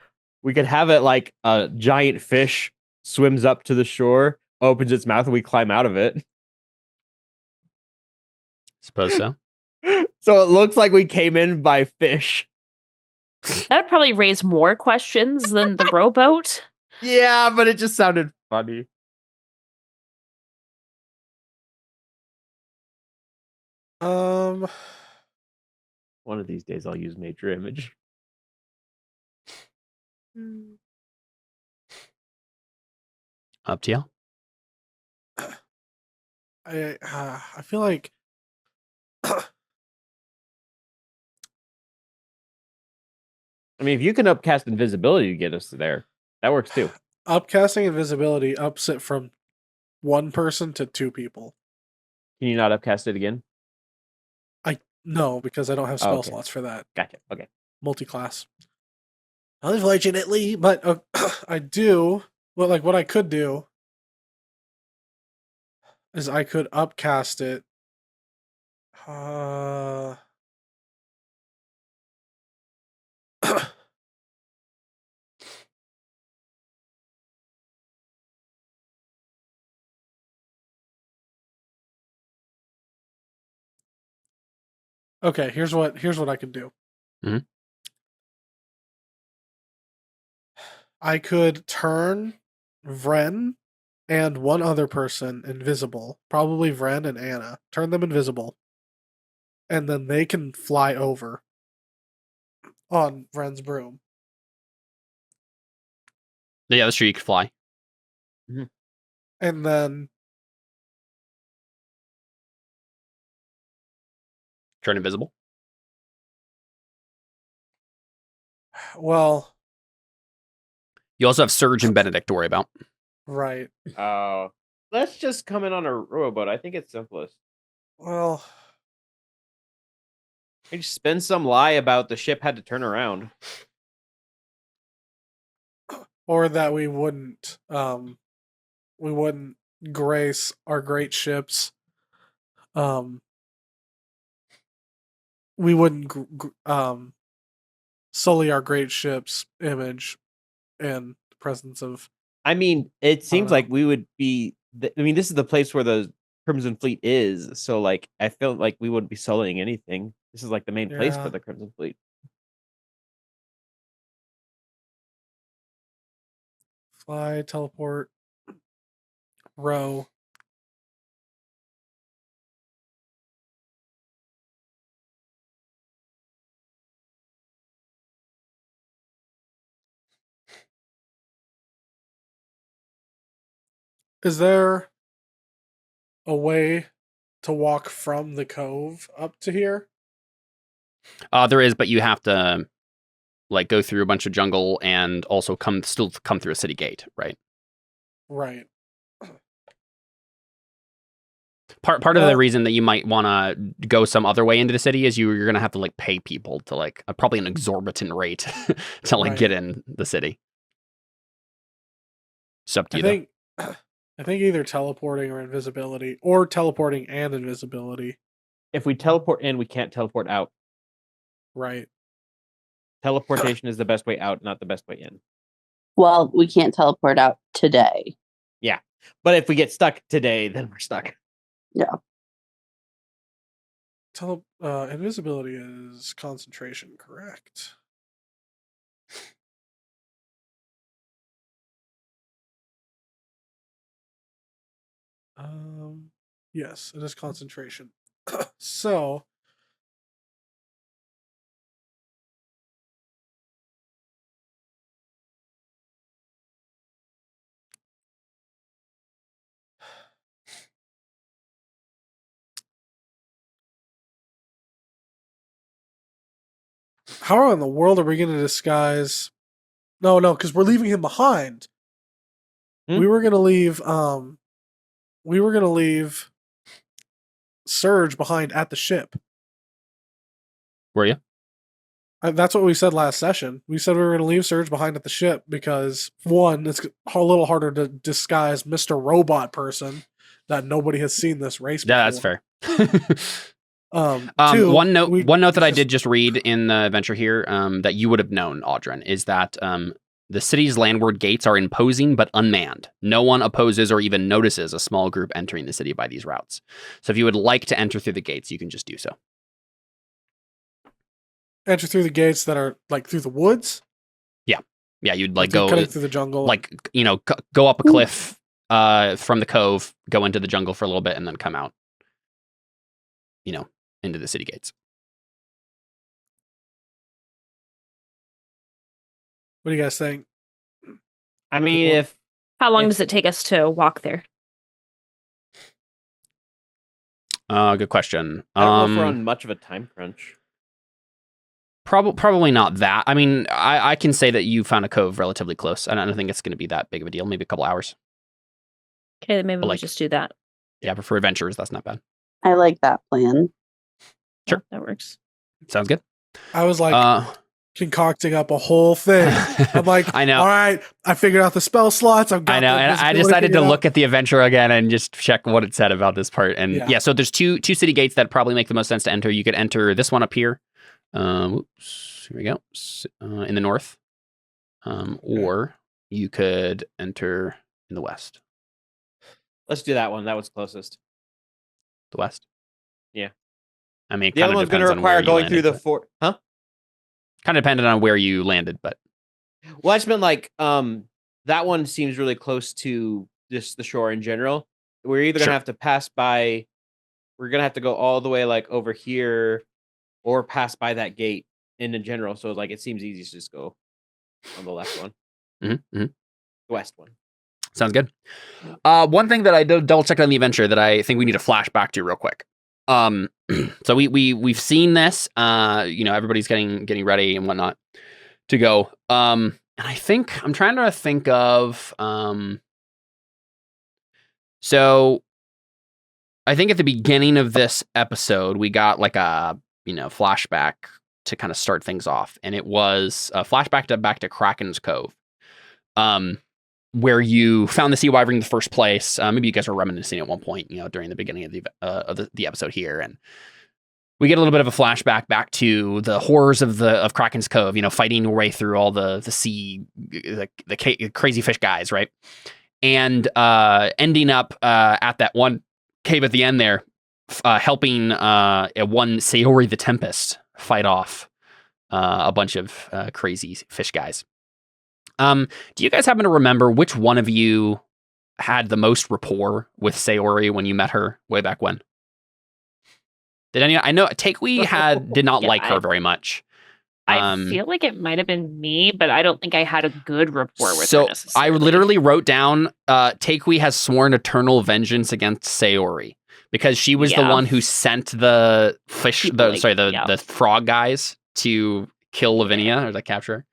We could have it like a giant fish swims up to the shore, opens its mouth, and we climb out of it. Suppose so. So it looks like we came in by fish. that would probably raise more questions than the rowboat. Yeah, but it just sounded funny. One of these days I'll use major image. Up to you. I feel like I mean, if you can upcast invisibility to get us there, that works too. upcasting invisibility ups it from 1 person to 2 people. Can you not upcast it again? No, because I don't have spell okay. slots for that. Gotcha. Okay. Multi-class. Unfortunately, but I do. Well, like what I could do is I could upcast it. Okay, here's what I can do. Mhm. I could turn Vren and 1 other person invisible, probably Vren and Anna. Turn them invisible, and then they can fly over on Vren's broom. Yeah, that's true. You could fly. And then Turn invisible. well, You also have Surge and Benedict to worry about. right. Let's just come in on a rowboat. I think it's simplest. Well, We just spin some lie about the ship had to turn around. or that we wouldn't grace our great ships. We wouldn't sully our great ship's image in the presence of. I mean, it seems know. like we would be. I mean, this is the place where the Crimson Fleet is. So, like, I feel like we wouldn't be sullying anything. This is like the main place for Yeah. the Crimson Fleet. Fly, teleport, row. Is there a way to walk from the cove up to here? There is, but you have to like go through a bunch of jungle and also still come through a city gate, right? Right. Part of the reason that you might want to go some other way into the city is you're going to have to like pay people to like probably an exorbitant rate to like get in the city. It's up to you. I think either teleporting or invisibility, or teleporting and invisibility. If we teleport in, we can't teleport out. Right. Teleportation is the best way out, not the best way in. Well, we can't teleport out today. Yeah. But if we get stuck today, then we're stuck. Yeah. Invisibility is concentration, correct? Yes, it is concentration. So how in the world are we going to disguise? No, because we're leaving him behind. We were going to leave. We were going to leave Surge behind at the ship. Were you? That's what we said last session. We said we were going to leave Surge behind at the ship because, one, it's a little harder to disguise Mr. Robot Person that nobody has seen this race before. Yeah, that's fair. Two, one note that I did just read in the adventure here that you would have known, Audrin, is that the city's landward gates are imposing but unmanned. No one opposes or even notices a small group entering the city by these routes. So if you would like to enter through the gates, you can just do so. Enter through the gates that are like through the woods? Yeah, you'd like go cutting through the jungle. Like, go up a cliff from the cove, go into the jungle for a little bit, and then come out, into the city gates. What do you guys think? I mean, how long does it take us to walk there? Good question. I don't know if we're on much of a time crunch. Probably not that. I mean, I can say that you found a cove relatively close. I don't think it's going to be that big of a deal. Maybe a couple hours. Okay, then maybe we'll just do that. Yeah, but for adventurers, that's not bad. I like that plan. Sure. Yeah, that works. Sounds good. I was like concocting up a whole thing. I'm like, I know. All right, I figured out the spell slots. I know, and I decided to look at the adventure again and just check what it said about this part. And yeah so there's two city gates that probably make the most sense to enter. You could enter this one up here. Oops, here we go. In the north. Or you could enter in the west. Let's do that one. That was closest. The west? Yeah. I mean, the other one's going to require going through the fort. Huh? Kind of dependent on where you landed, but. Well, I just meant like, that one seems really close to just the shore in general. We're either going to have to pass by, we're going to have to go all the way like over here or pass by that gate in general. So like, it seems easy to just go on the left one. Mm-hmm. The west one. Sounds good. One thing that I double checked on the adventure that I think we need to flash back to real quick. So we've seen this. Everybody's getting ready and whatnot to go. And I think I'm trying to think of. So I think at the beginning of this episode we got like a flashback to kind of start things off, and it was a flashback back to Kraken's Cove. Where you found the sea wyvern in the first place. Maybe you guys were reminiscing at one point, during the beginning of the episode here, and we get a little bit of a flashback back to the horrors of Kraken's Cove. Fighting your way through all the sea, the crazy fish guys, right? And ending up at that one cave at the end there, helping one Sayori the Tempest fight off a bunch of crazy fish guys. Do you guys happen to remember which one of you had the most rapport with Sayori when you met her way back when? Did any? I know Takewee did not like her very much. I feel like it might have been me, but I don't think I had a good rapport with her. So I literally wrote down Takewee has sworn eternal vengeance against Sayori because she was the one who sent the fish, the frog guys to kill Lavinia or to capture her.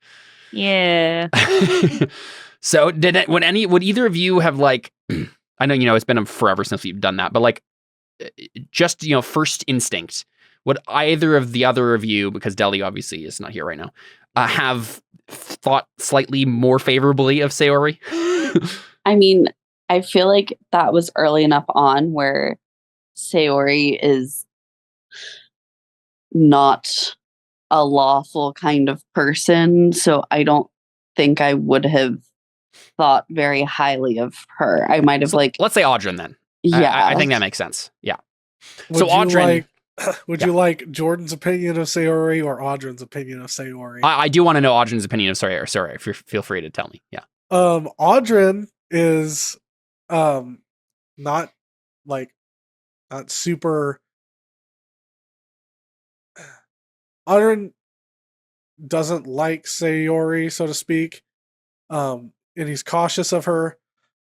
Yeah. So would either of you have like, I know, it's been forever since we've done that, but like, just, first instinct, would either of the other of you, because Deli obviously is not here right now, have thought slightly more favorably of Sayori? I mean, I feel like that was early enough on where Sayori is not a lawful kind of person, so I don't think I would have thought very highly of her. I might have let's say Audrin then. Yeah, I think that makes sense. Yeah. Would you like Jordan's opinion of Sayori or Audrin's opinion of Sayori? I do want to know Audrin's opinion of Sayori. If you feel free to tell me. Yeah. Audrin is not super. Audrin doesn't like Sayori, so to speak, and he's cautious of her,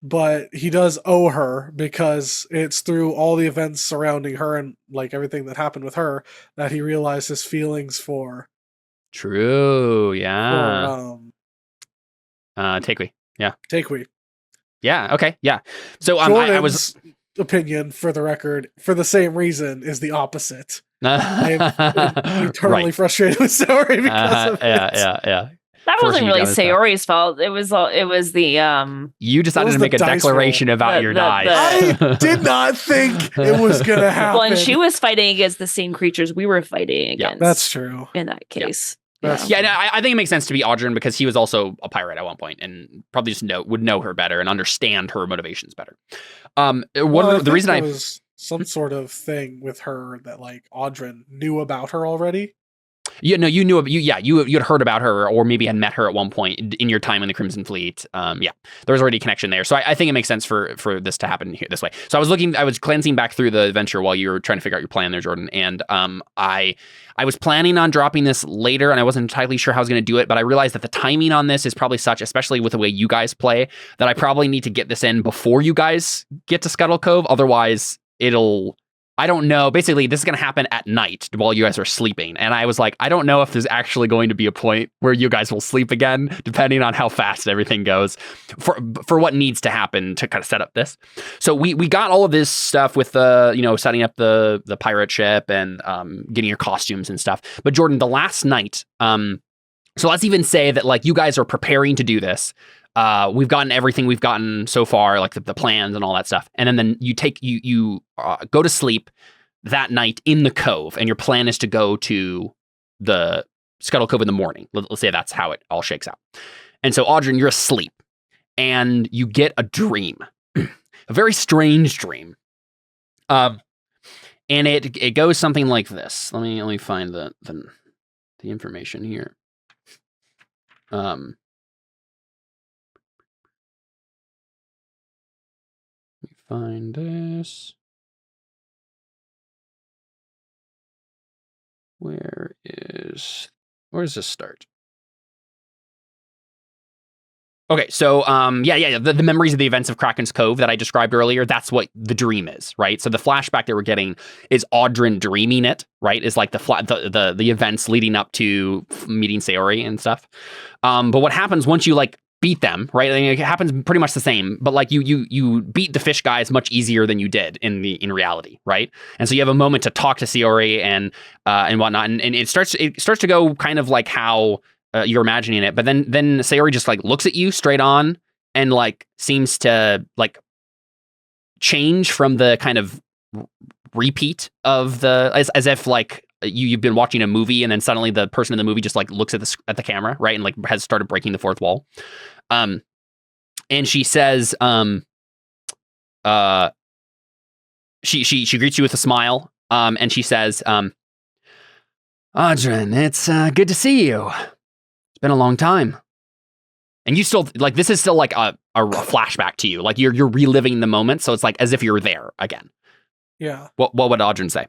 but he does owe her because it's through all the events surrounding her and everything that happened with her that he realized his feelings for. True. Yeah. Takewee. Yeah. Takewee. Yeah. Okay. Yeah. So Jordan's I was opinion, for the record, for the same reason, is the opposite. I'm eternally frustrated with Sayori because of it. Yeah. That wasn't really Sayori's fault. It was the You decided to make a declaration about your dice. I did not think it was gonna happen. Well, and she was fighting against the same creatures we were fighting against. That's true. In that case. Yeah, no, I think it makes sense to be Audrin because he was also a pirate at one point and probably just would know her better and understand her motivations better. The reason I was some sort of thing with her that Audrin knew about her already. Yeah, no, you knew. You had heard about her, or maybe had met her at one point in your time in the Crimson Fleet. Yeah, there was already a connection there, so I think it makes sense for this to happen here this way. So I was cleansing back through the adventure while you were trying to figure out your plan there, Jordan, and I was planning on dropping this later, and I wasn't entirely sure how I was going to do it, but I realized that the timing on this is probably such, especially with the way you guys play, that I probably need to get this in before you guys get to Scuttle Cove. Otherwise, I don't know. Basically, this is going to happen at night while you guys are sleeping. And I was like, I don't know if there's actually going to be a point where you guys will sleep again, depending on how fast everything goes for what needs to happen to kind of set up this. So we got all of this stuff with setting up the pirate ship and getting your costumes and stuff. But Jordan, the last night, so let's even say that you guys are preparing to do this. We've gotten everything we've gotten so far, like the plans and all that stuff. And then you go to sleep that night in the cove, and your plan is to go to the Scuttle Cove in the morning. Let's say that's how it all shakes out. And so, Audrin, you're asleep, and you get a dream, a very strange dream. And it goes something like this. Let me find the information here. Find this. Where does this start? Okay, so the memories of the events of Kraken's Cove that I described earlier, that's what the dream is, right? So the flashback that we're getting is Audrin dreaming it, right? Is like the events leading up to meeting Sayori and stuff. But what happens once you beat them, right? It happens pretty much the same, but you beat the fish guys much easier than you did in reality, right? And so you have a moment to talk to Sayori and whatnot, and it starts to go kind of like how you're imagining it, but then Sayori just looks at you straight on and seems to change from the kind of repeat of as if you've been watching a movie and then suddenly the person in the movie just looks at the camera, right? And has started breaking the fourth wall. And she says, she greets you with a smile. And she says, Audrin, it's good to see you. It's been a long time. And you still this is still a flashback to you. You're reliving the moment. So it's as if you're there again. Yeah. What would Audrin say?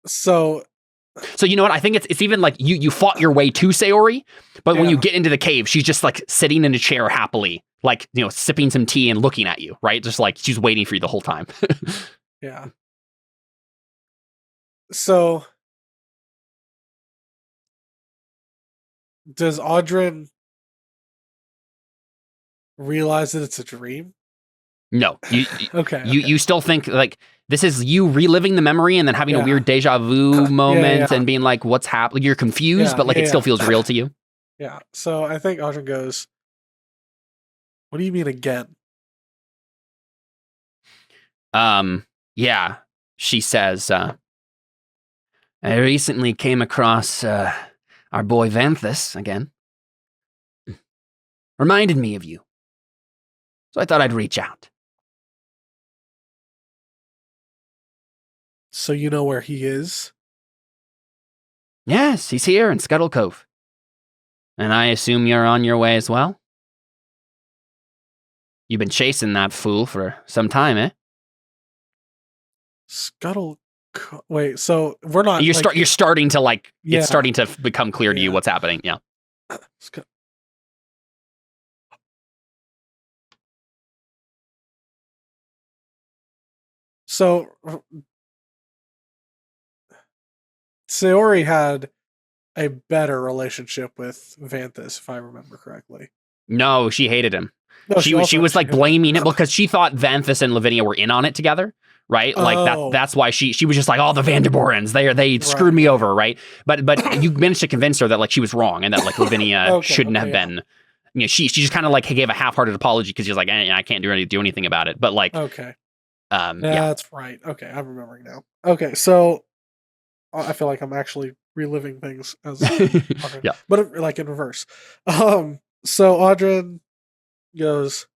So you know what? I think it's even you fought your way to Sayori, but when you get into the cave, she's just sitting in a chair happily, sipping some tea and looking at you, right? Just she's waiting for you the whole time. Yeah. So does Audrin realize that it's a dream? No, Okay. you still think like this is you reliving the memory and then having a weird deja vu moment and being like, what's happening? You're confused, but like it still feels real to you. Yeah. So I think Audrey goes, what do you mean again? Yeah, she says, I recently came across our boy Vanthus again. Reminded me of you. So I thought I'd reach out. So you know where he is? Yes, he's here in Scuttle Cove. And I assume you're on your way as well? You've been chasing that fool for some time, eh? Wait, so we're not. You're starting to like. Yeah. It's starting to become clear to you what's happening. Yeah. So Sayori had a better relationship with Vanthus, if I remember correctly. No, she hated him. No, she was like blaming him because she thought Vanthus and Lavinia were in on it together, right? Like that's why she was just like, oh, the Vanderborens, they screwed me over, right? But you managed to convince her that like she was wrong and that like Lavinia shouldn't have been. You know, she just kind of like gave a half-hearted apology because she was like, I can't do anything about it. But like, that's right. Okay, I'm remembering now. Okay, so I feel like I'm actually reliving things as Audryn, but like in reverse. So Audryn goes,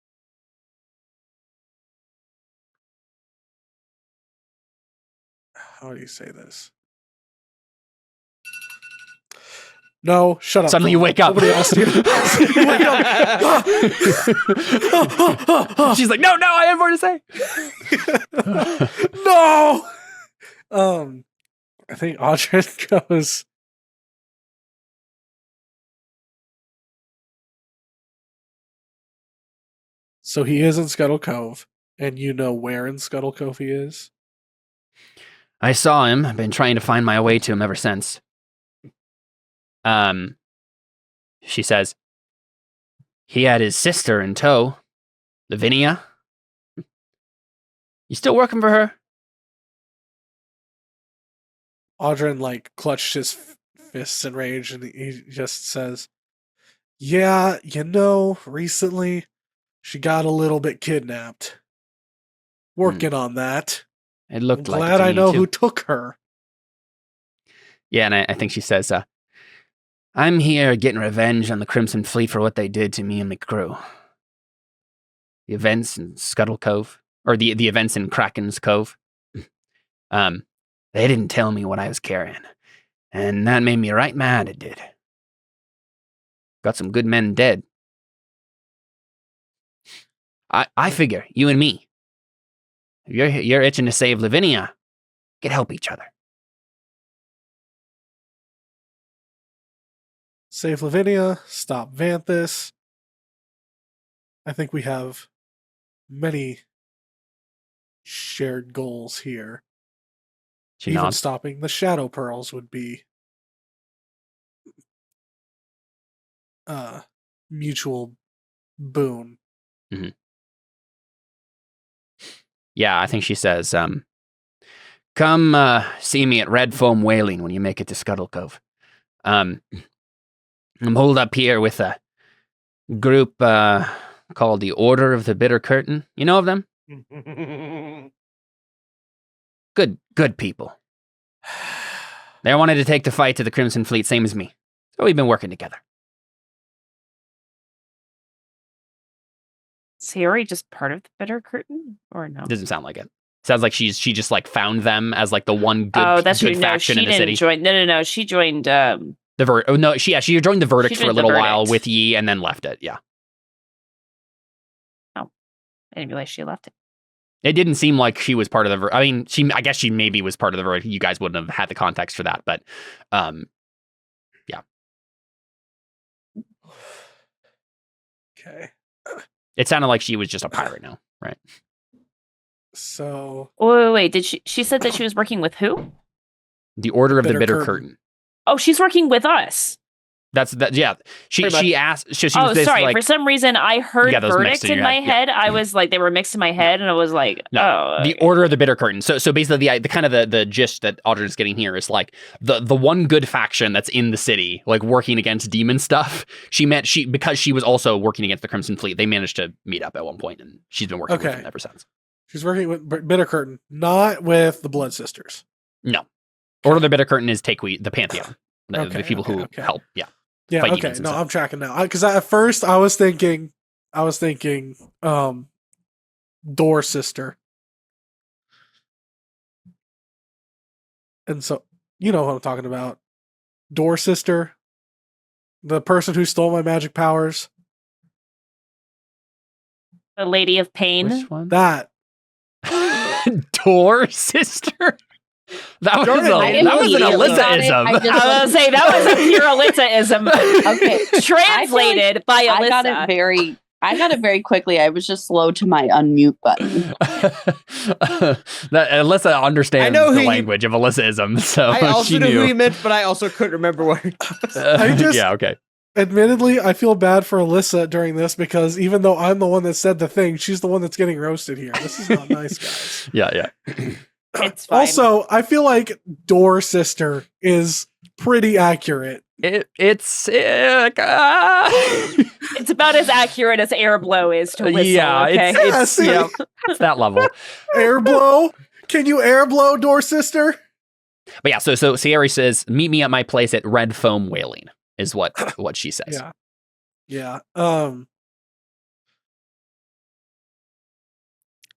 how do you say this? No, shut up. Suddenly you wake up. Nobody asked you. You wake up. She's like, no, I have more to say. No. I think Audryn goes, so he is in Scuttle Cove, and you know where in Scuttle Cove he is? I saw him. I've been trying to find my way to him ever since. She says, he had his sister in tow, Lavinia. You still working for her? Audryn like clutched his fists in rage, and he just says, yeah, recently she got a little bit kidnapped. Working on that. It looked I'm like glad I know who took her. Yeah, and I think she says, I'm here getting revenge on the Crimson Fleet for what they did to me and my crew. The events in Scuttle Cove, or the events in Kraken's Cove. They didn't tell me what I was carrying, and that made me right mad, it did. Got some good men dead. I figure, you and me, if you're itching to save Lavinia, could help each other. Save Lavinia, stop Vanthus. I think we have many shared goals here. Even stopping the Shadow Pearls would be mutual boon. Mm-hmm. Yeah, I think she says, come see me at Red Foam Whaling when you make it to Scuttle Cove. I'm holed up here with a group called the Order of the Bitter Curtain. You know of them? Good people. They wanted to take the fight to the Crimson Fleet, same as me. So we've been working together. Sayori just part of the Bitter Curtain, or no? Doesn't sound like it. Sounds like she just like found them as like the one good faction in the city. No. She joined she joined the Verdict for a little while with Yi and then left it. Yeah. Oh, I didn't realize she left it. It didn't seem like she was part of the. I mean, I guess she maybe was part of the Verdict. You guys wouldn't have had the context for that, but yeah. Okay. It sounded like she was just a pirate now, right? So wait. Did she said that she was working with who? The Order of the Bitter Curtain. Oh, she's working with us. Yeah. She asked. She was sorry. like, for some reason, I heard those verdict in my head. I was like, they were mixed in my head, and I was like, the Order of the Bitter Curtain. So basically, the kind of the gist that Audrey is getting here is like the one good faction that's in the city, like working against demon stuff. Because she was also working against the Crimson Fleet. They managed to meet up at one point, and she's been working with them ever since. She's working with Bitter Curtain, not with the Blood Sisters. No, Order of the Bitter Curtain is the Pantheon, the people who help. Yeah. Yeah. Okay. No, I'm tracking now. Because at first I was thinking, Door Sister, and so you know what I'm talking about. Door Sister, the person who stole my magic powers. The Lady of Pain. Which one? That Door Sister. That was an Alyssa-ism. I was gonna say that was a pure Alyssa-ism. Okay, translated by Alyssa. I got it very quickly. I was just slow to my unmute button. Alyssa understands the language of Alyssa-ism, so I also she knew knew who he meant, but I also couldn't remember what. Yeah, okay. Admittedly, I feel bad for Alyssa during this because even though I'm the one that said the thing, she's the one that's getting roasted here. This is not nice, guys. Yeah. It's fine. Also, I feel like Door Sister is pretty accurate. It's about as accurate as air blow is to whistle. Yeah, okay? it's that level. Air blow? Can you air blow, Door Sister? But yeah, so Sierra says, "Meet me at my place at Red Foam Whaling," is what she says. Yeah.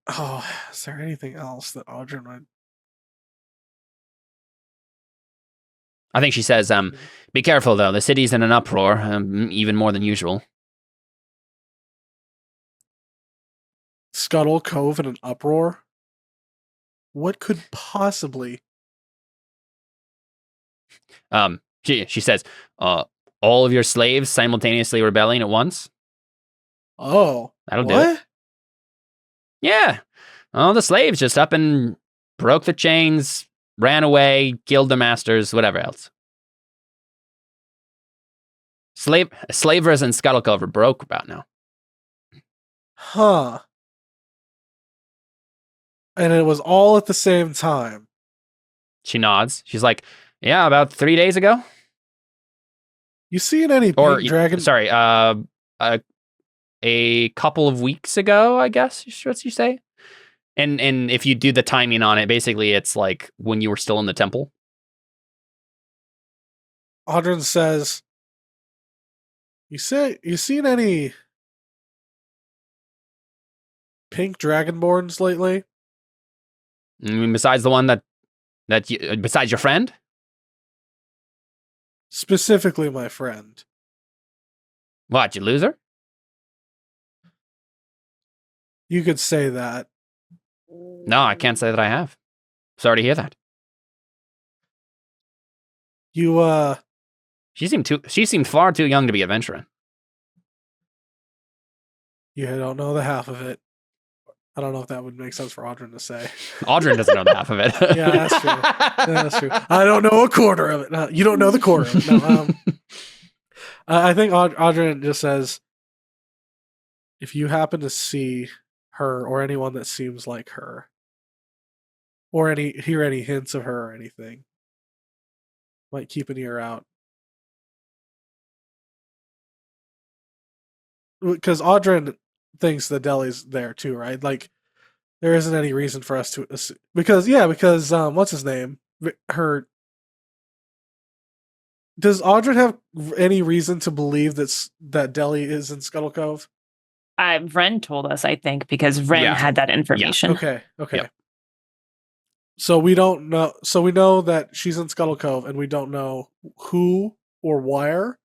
Oh, is there anything else that Audrey would? I think she says, "Be careful though. The city's in an uproar, even more than usual." Scuttle Cove in an uproar? What could possibly? She says, "All of your slaves simultaneously rebelling at once." Oh, that'll do it. Yeah. All the slaves just up and broke the chains, ran away, killed their masters, whatever else. Slavers in Scuttle Cove are broke about now. Huh. And it was all at the same time. She nods. She's like, "Yeah, about 3 days ago." You seen any pink dragon? Sorry, a couple of weeks ago, I guess. What you say? And if you do the timing on it, basically it's like when you were still in the temple. Audrin says, you seen any pink dragonborns lately? I mean, besides the one that you, besides your friend? Specifically my friend. What, you lose her? You could say that. No, I can't say that I have. Sorry to hear that. She seemed far too young to be adventuring. You don't know the half of it. I don't know if that would make sense for Audrin to say. Audrin doesn't know the half of it. Yeah, that's true. That's true. I don't know a quarter of it. No, you don't know the quarter of it. No, I think Audrin just says, if you happen to see her or anyone that seems like her, or hear any hints of her or anything, might keep an ear out. Because Audrin thinks the deli's there too, right? Like, there isn't any reason for us to assume. Because what's his name? Does Audrin have any reason to believe that Deli is in Scuttle Cove? Ren told us, I think, because Ren had that information. Yeah. Okay. Yep. So we don't know. So we know that she's in Scuttle Cove, and we don't know who or where.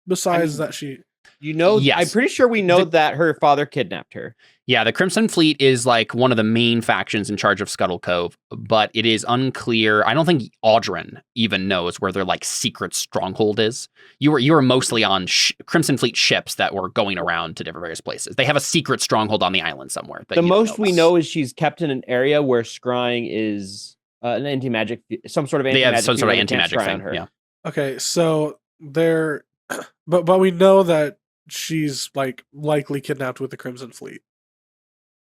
Besides that, she. Yes. I'm pretty sure we know that her father kidnapped her. Yeah, the Crimson Fleet is like one of the main factions in charge of Scuttle Cove, but it is unclear. I don't think Audrin even knows where their like secret stronghold is. You were mostly on Crimson Fleet ships that were going around to different various places. They have a secret stronghold on the island somewhere. The most we know is she's kept in an area where scrying is an anti-magic, some sort of anti-magic. They have some sort of anti-magic thing. Her. Yeah. Okay, so But we know that she's like likely kidnapped with the Crimson Fleet.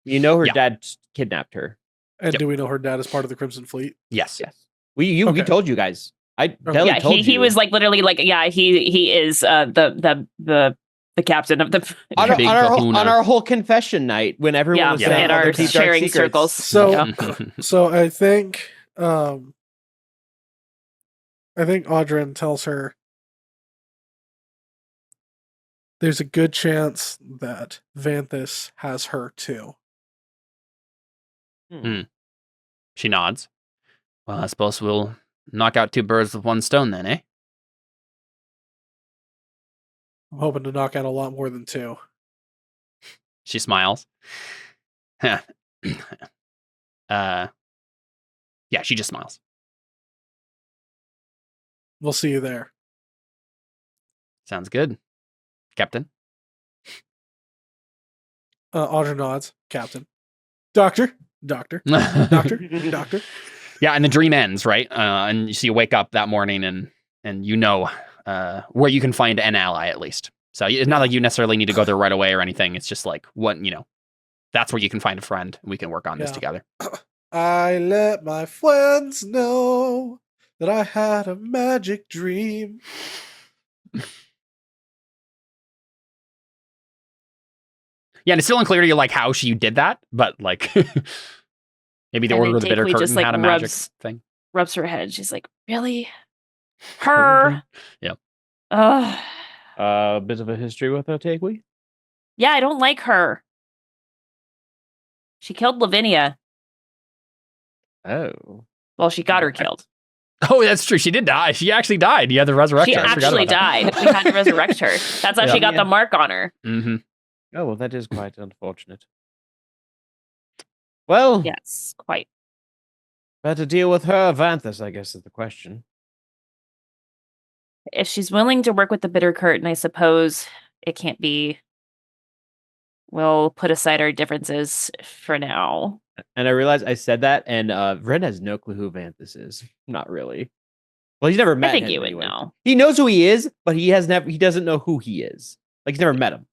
You know her Yeah. dad kidnapped her. And Yep. do we know her dad is part of the Crimson Fleet? Yes. Yes. We Okay. told you guys. Deli Yeah, told he you. was like literally like he is the captain of the on Big our kahuna. whole confession night when everyone was saying in all our their deep, dark sharing secrets. circles. So Yeah. so I think Audrin tells her there's a good chance that Vanthus has her too. She nods. Well, I suppose we'll knock out 2 birds with 1 stone then, eh? I'm hoping to knock out a lot more than 2. She smiles. Yeah, she just smiles. We'll see you there. Sounds good, Captain. Audrin nods. Captain. Doctor. Doctor. Yeah, and the dream ends, right? And so you wake up that morning and you know where you can find an ally at least. So it's not like you necessarily need to go there right away or anything. It's just like that's where you can find a friend. And we can work on this together. I let my friends know that I had a magic dream. Yeah, and it's still unclear to you like how she did that, but like maybe the And Order of the Bitter Dakely Curtain just, like, had a magic rubs- thing. rubs her head. She's like, really? Her? Yep. Ugh. A bit of a history with her, take we? Yeah, I don't like her. She killed Lavinia. Oh. Well, she got her killed. Oh, that's true. She did die. She actually died. You had to resurrect She her. I forgot actually about that. died. We had to resurrect her. That's how she got Yeah. the mark on her. Mm-hmm. Oh, well, that is quite unfortunate. Well, Yes, quite. better deal with her, Vanthus, I guess is the question. If she's willing to work with the Bitter Curtain, I suppose it can't be. We'll put aside our differences for now. And I realized I said that, and Ren has no clue who Vanthus is. Not really. Well, he's never met I think him you would anyway. know. He knows who he is, but he doesn't know who he is. Like, he's never met him.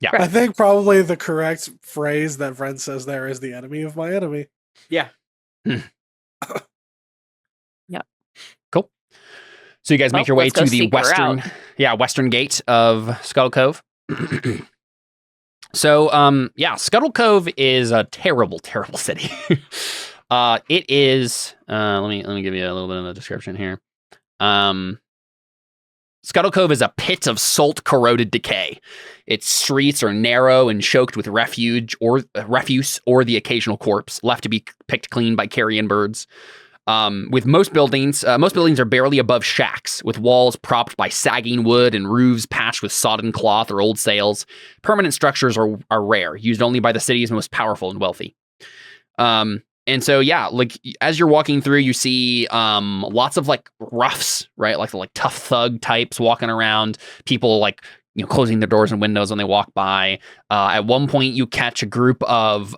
Yeah. I think probably the correct phrase that Vren says there is the enemy of my enemy. Yeah. Yeah. Cool. So you guys make your way let's go to the seek her western gate of Scuttle Cove. So, Scuttle Cove is a terrible, terrible city. It is. Let me give you a little bit of a description here. Scuttle Cove is a pit of salt-corroded decay. Its streets are narrow and choked with refuse or the occasional corpse, left to be picked clean by carrion birds. With most buildings are barely above shacks, with walls propped by sagging wood and roofs patched with sodden cloth or old sails. Permanent structures are rare, used only by the city's most powerful and wealthy. And so, like as you're walking through, you see lots of like roughs, right? Like the tough thug types walking around. People like closing their doors and windows when they walk by. At one point, you catch a group of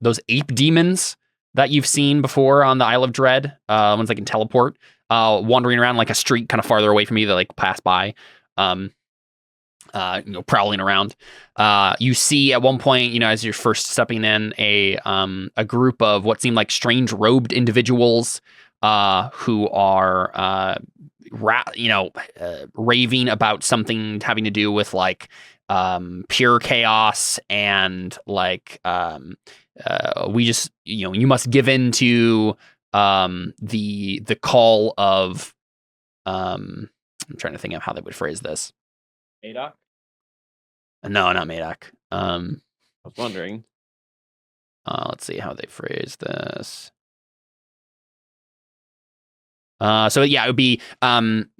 those ape demons that you've seen before on the Isle of Dread, ones that can teleport, wandering around like a street kind of farther away from you. They like pass by, prowling around. You see at one point, as you're first stepping in, a group of what seem like strange robed individuals who are raving about something having to do with like pure chaos and like we just you must give in to the call of I'm trying to think of how they would phrase this. Madoc? No, not Madoc. I was wondering. Let's see how they phrase this. So it would be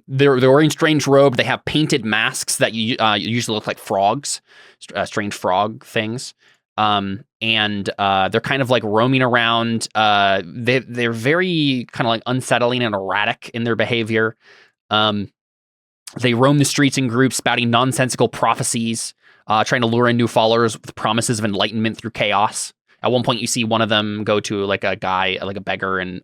they're wearing strange robe. They have painted masks that usually look like frogs, strange frog things. And they're kind of like roaming around. They're very kind of like unsettling and erratic in their behavior. They roam the streets in groups, spouting nonsensical prophecies, trying to lure in new followers with promises of enlightenment through chaos. At one point, you see one of them go to like a guy, like a beggar, and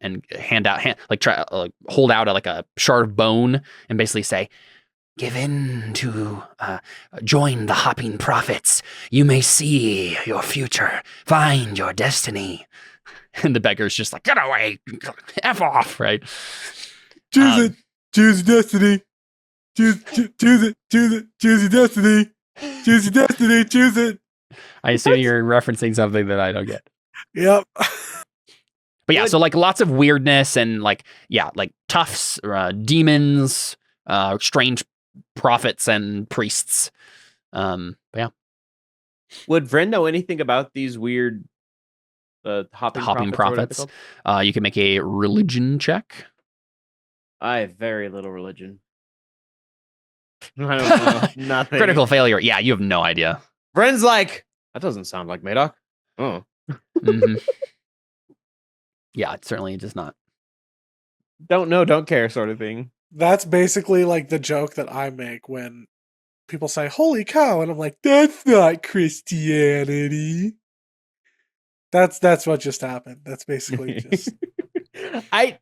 hold out a shard of bone and basically say, Give in to join the hopping prophets. You may see your future, find your destiny. And the beggar's just like, get away, F off, right? Choose it. Choose your destiny. Choose it. Choose it. Choose your destiny. Choose your destiny. Choose it. I assume you're referencing something that I don't get. Yep. But yeah, so like lots of weirdness and like toughs, demons, strange prophets and priests. But yeah. Would Vren know anything about these weird hopping prophets? You can make a religion check. I have very little religion. I don't know. Nothing. Critical failure. Yeah, you have no idea. Vren's like, that doesn't sound like Madoc. Oh. Mm-hmm. Yeah, it certainly does not. Don't know, don't care sort of thing. That's basically like the joke that I make when people say, holy cow, and I'm like, that's not Christianity. That's what just happened. That's basically just I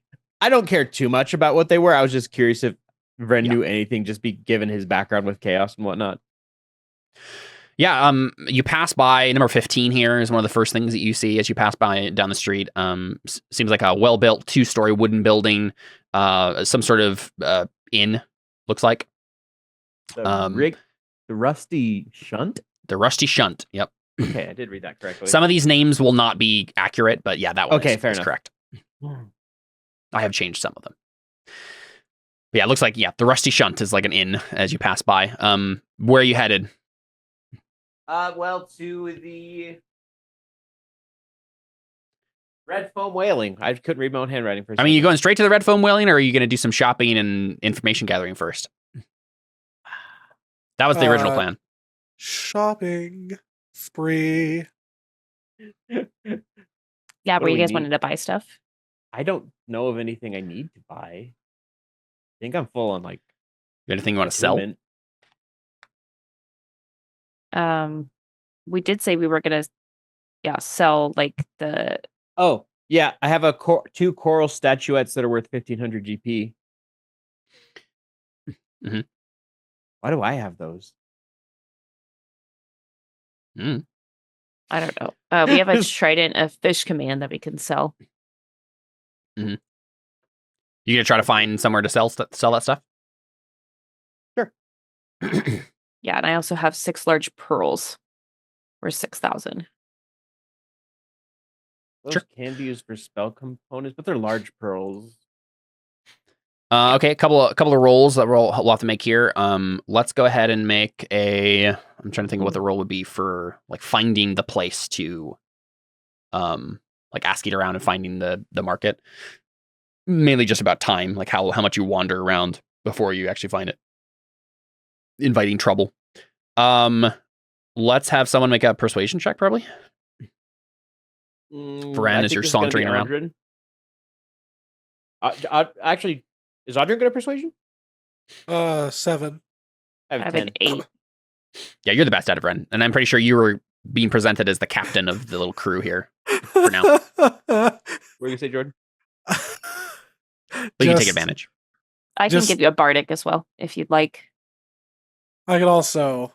don't care too much about what they were. I was just curious if Vren knew anything, just be given his background with chaos and whatnot. Yeah, you pass by number 15 here is one of the first things that you see as you pass by down the street. Seems like a well-built 2-story wooden building, some sort of inn, looks like. The Rusty Shunt? The Rusty Shunt, yep. Okay, I did read that correctly. Some of these names will not be accurate, but yeah, that one fair is enough. correct. I have changed some of them. But yeah, it looks like, the Rusty Shunt is like an inn as you pass by. Where are you headed? Well, to the Red Foam Whaling. I couldn't read my own handwriting for a I mean, second. you going straight to the Red Foam Whaling, or are you going to do some shopping and information gathering first? That was the original plan. shopping spree. Yeah, where you guys need? wanted to buy stuff. I don't know of anything I need to buy. I think I'm full on like Anything you want to sell? We did say we were gonna sell like the Oh, yeah, I have 2 coral statuettes that are worth 1500 GP. Mhm. Why do I have those? I don't know. We have a trident, a fish command that we can sell. You gonna try to find somewhere to sell that stuff? Sure. Yeah, and I also have 6 large pearls. Or 6,000. Those Sure. can be used for spell components, but they're large pearls. Okay, a couple of rolls that we'll have to make here. Let's go ahead and make a. I'm trying to think of what the roll would be for like finding the place to, like asking around and finding the market. Mainly just about time, like how much you wander around before you actually find it. Inviting trouble. Let's have someone make a persuasion check, probably. Vren, as you're sauntering around. Actually, is Audrey good at persuasion? 7. I I have have 10. an 8. Yeah, you're the best at it, Vren. And I'm pretty sure you were being presented as the captain of the little crew here for now. What do you say, Jordan? But you can take advantage. I can Just- give you a bardic as well if you'd like. I could also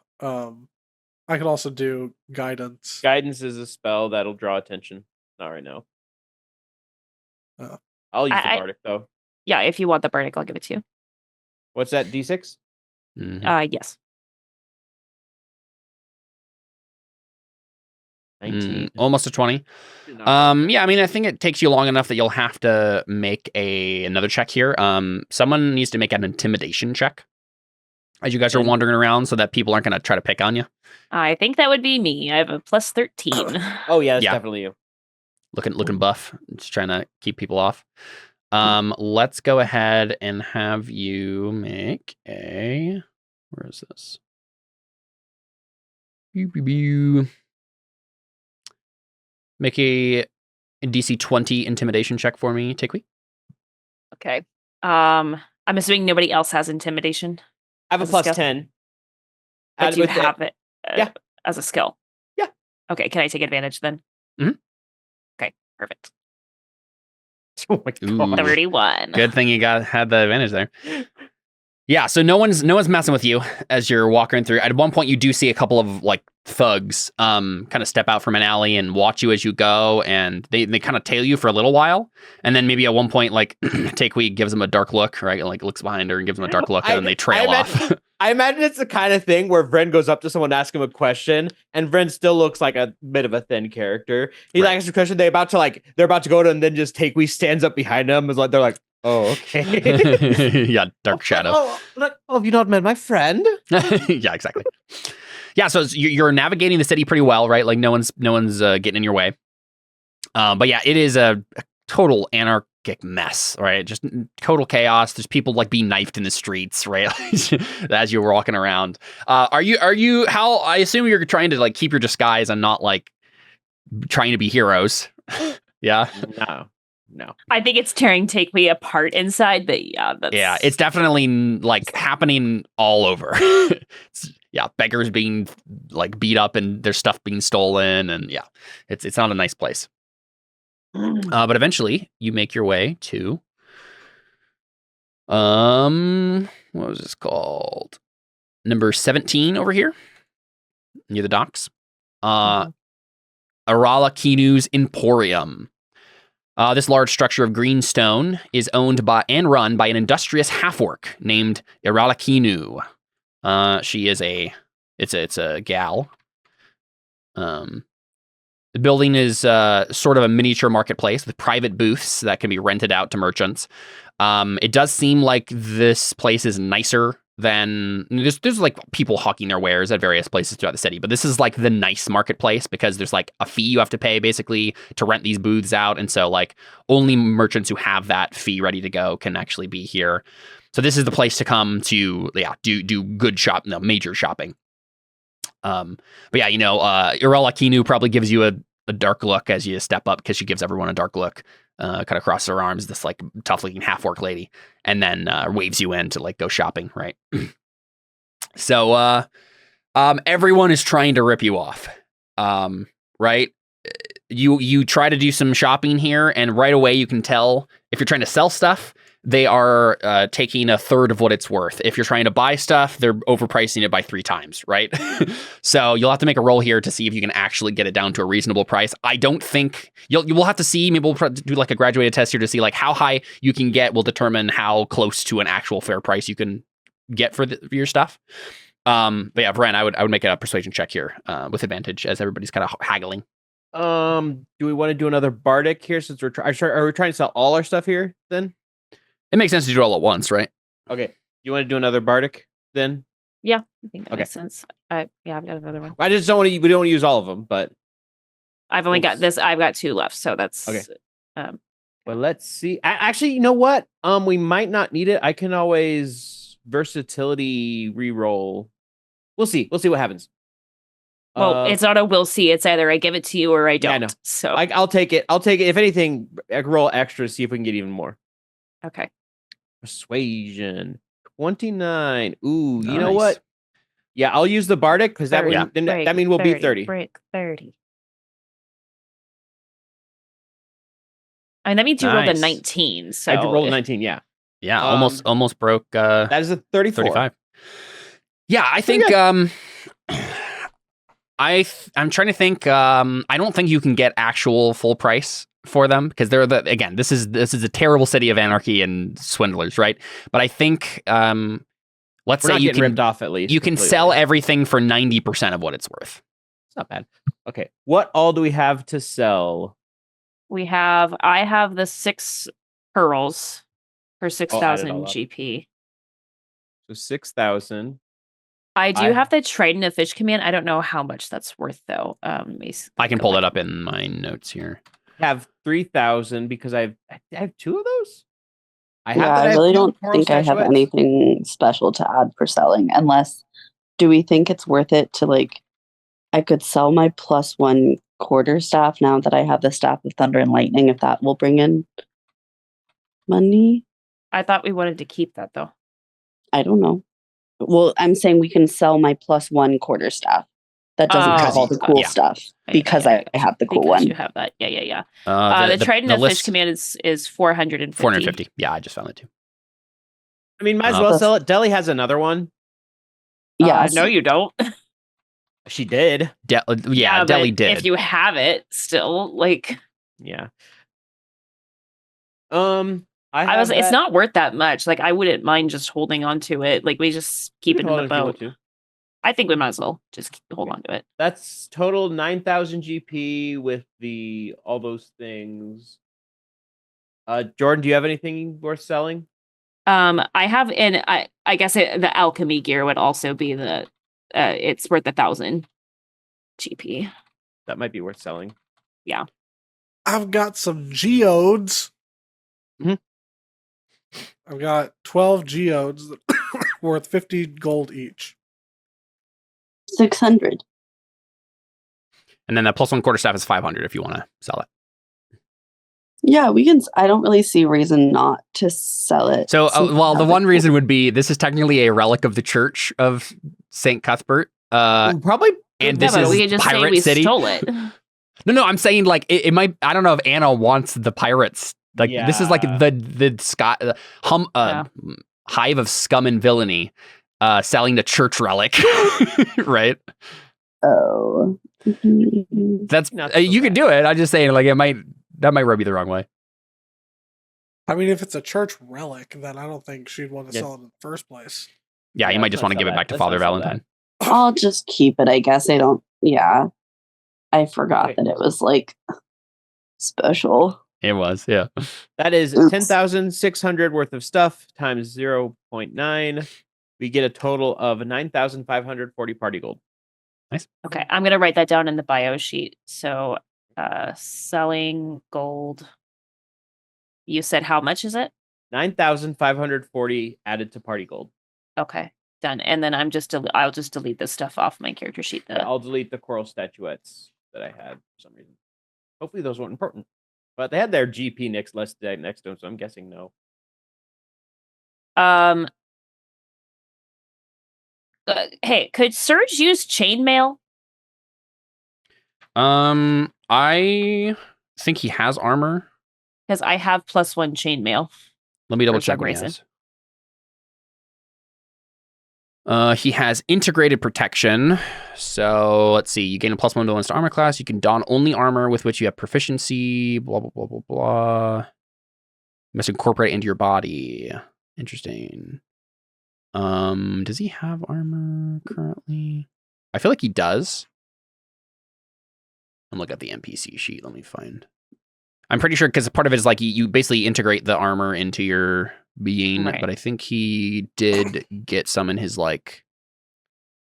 do guidance. Guidance is a spell that'll draw attention. Not right now. Oh. I'll use the I- bardic though. Yeah, if you want the bardic, I'll give it to you. What's that? D6? Mhm. Yes. 19. Almost a 20. Yeah, I mean, I think it takes you long enough that you'll have to make another check here. Someone needs to make an intimidation check as you guys are wandering around so that people aren't going to try to pick on you. I think that would be me. I have a plus 13. Oh yeah, that's Yeah. definitely you. Looking buff, just trying to keep people off. Let's go ahead and have you make a. Where is this? Make a DC 20 intimidation check for me, Tikwi. Okay. I'm assuming nobody else has intimidation. I have a As a plus skill? 10. But Add you with the- have it Yeah. as a skill. Yeah. Okay, can I take advantage then? Mhm. Okay, perfect. Oh my Ooh. god. 31. Good thing you had the advantage there. Yeah, so no one's messing with you as you're walking through. At one point, you do see a couple of like thugs kind of step out from an alley and watch you as you go, and they kind of tail you for a little while, and then maybe at one point, like Takewee gives them a dark look, right? Like looks behind her and gives them a dark look, and then they trail off. I imagine it's the kind of thing where Vren goes up to someone, asks him a question, and Vren still looks like a bit of a thin character. He asks a question, they're about to go to, and then just Takewee stands up behind them, is like they're like, oh, okay. Yeah, dark shadow. Have you not met my friend? Yeah, exactly. Yeah, so you're navigating the city pretty well, right? Like no one's getting in your way. But yeah, it is a total anarchic mess, right? Just total chaos. There's people like being knifed in the streets, right? As you're walking around. Are you? How? I assume you're trying to like keep your disguise and not like trying to be heroes. Yeah. No. I think it's tearing Takewee apart inside, but yeah, it's definitely like happening all over. Beggars being like beat up and their stuff being stolen, and yeah, it's not a nice place. But eventually, you make your way to what was this called? Number 17 over here near the docks. Arala Kinu's Emporium. This large structure of green stone is owned by and run by an industrious half-orc named Arala Kinu. She is it's a gal. The building is sort of a miniature marketplace with private booths that can be rented out to merchants. It does seem like this place is nicer than there's like people hawking their wares at various places throughout the city, but this is like the nice marketplace because there's like a fee you have to pay basically to rent these booths out, and so like only merchants who have that fee ready to go can actually be here. So this is the place to come to do good major shopping. But yeah, Arala Kinu probably gives you a dark look as you step up because she gives everyone a dark look. Kind of across her arms, this like tough looking half-orc lady, and then waves you in to like go shopping, right? So everyone is trying to rip you off, right? You try to do some shopping here, and right away you can tell if you're trying to sell stuff, they are taking a third of what it's worth. If you're trying to buy stuff, they're overpricing it by 3 times, right? So you'll have to make a roll here to see if you can actually get it down to a reasonable price. I don't think you will have to see. Maybe we'll do like a graduated test here to see like how high you can get will determine how close to an actual fair price you can get for your stuff. But yeah, Vren, I would make a persuasion check here with advantage as everybody's kind of haggling. Do we want to do another bardic here since are we trying to sell all our stuff here then? It makes sense to do it all at once, right? Okay. You want to do another bardic then? Yeah, I think that makes sense. I've got another one. I just don't want to. We don't want to use all of them, but I've only got this. I've got 2 left, so that's okay. Well, let's see. Actually, you know what? We might not need it. I can always versatility reroll. We'll see. We'll see what happens. Well, it's not a we'll see. It's either I give it to you or I don't. Yeah, I know. So I'll take it. If anything, I can roll extra to see if we can get even more. Okay. Persuasion 29. Ooh, nice. You know what? Yeah, I'll use the bardic because that means we'll beat 30. Break 30. And that means you rolled a 19. So I rolled a 19. Yeah. Yeah. Almost broke. That is a 34. 35. Yeah, I think. I'm trying to think. I don't think you can get actual full price for them because they're this is a terrible city of anarchy and swindlers, right? But I think let's say you can ripped off at least. You can sell everything for 90% of what it's worth. It's not bad. Okay, what all do we have to sell? I have the 6 pearls for 6,000 GP. So 6,000. I do have the Trident of Fish Command. I don't know how much that's worth though. I can pull that up in my notes here. Have 3,000 because I have 2 of those. I really don't think I have anything special to add for selling unless do we think it's worth it to like I could sell my +1 quarterstaff now that I have the Staff of Thunder and Lightning if that will bring in money. I thought we wanted to keep that though. I don't know. Well, I'm saying we can sell my +1 quarterstaff. That doesn't have all the cool stuff because I have the cool one. You have that. Yeah. The Trident of Fish Command is 450. 450. Yeah, I just found it too. I mean, might as well sell it. Deli has another one. Yes. No, you don't. She did. Yeah, Deli did. If you have it still, like, yeah. It's not worth that much. Like, I wouldn't mind just holding on to it. Like, we just keep it in the boat. I think we might as well just hold on to it. That's total 9,000 GP with all those things. Jordan, do you have anything worth selling? I have, and I guess the alchemy gear would also be it's worth 1,000 GP. That might be worth selling. Yeah. I've got some geodes. Mhm. I've got 12 geodes worth 50 gold each. 600. And then the +1 quarterstaff is 500 if you want to sell it. Yeah, we can. I don't really see a reason not to sell it. So, the one reason would be this is technically a relic of the Church of St. Cuthbert. Probably. And this is we could just Pirate say we City. stole it. No, I'm saying like it might. I don't know if Anna wants the pirates. Like this is like the hive of scum and villainy, selling the church relic, right? Oh, That's you could do it. I'm just saying, like that might rub you the wrong way. I mean, if it's a church relic, then I don't think she'd want to sell it in the first place. Yeah, you might just want to give it back to Father Valentine. I'll just keep it. I guess I don't. Yeah, I forgot that it was like special. It was, yeah. That is 10,600 worth of stuff times 0.9. We get a total of 9,540 party gold. Nice. Okay, I'm gonna write that down in the bio sheet. So, selling gold. You said how much is it? 9,540 added to party gold. Okay, done. And then I'll just delete this stuff off my character sheet. I'll delete the coral statuettes that I had for some reason. Hopefully those weren't important. But they had their GP next to them, so I'm guessing no. Hey, could Surge use chainmail? I think he has armor. Because I have +1 chainmail. Let me double check what he has. He has integrated protection. So let's see. You gain a +1 bonus to armor class. You can don only armor with which you have proficiency. Blah blah blah blah blah. You must incorporate it into your body. Interesting. Does he have armor currently? I feel like he does. I'm looking at the NPC sheet. Let me find. I'm pretty sure because part of it is like you basically integrate the armor into your being, right. But I think he did get some in his like.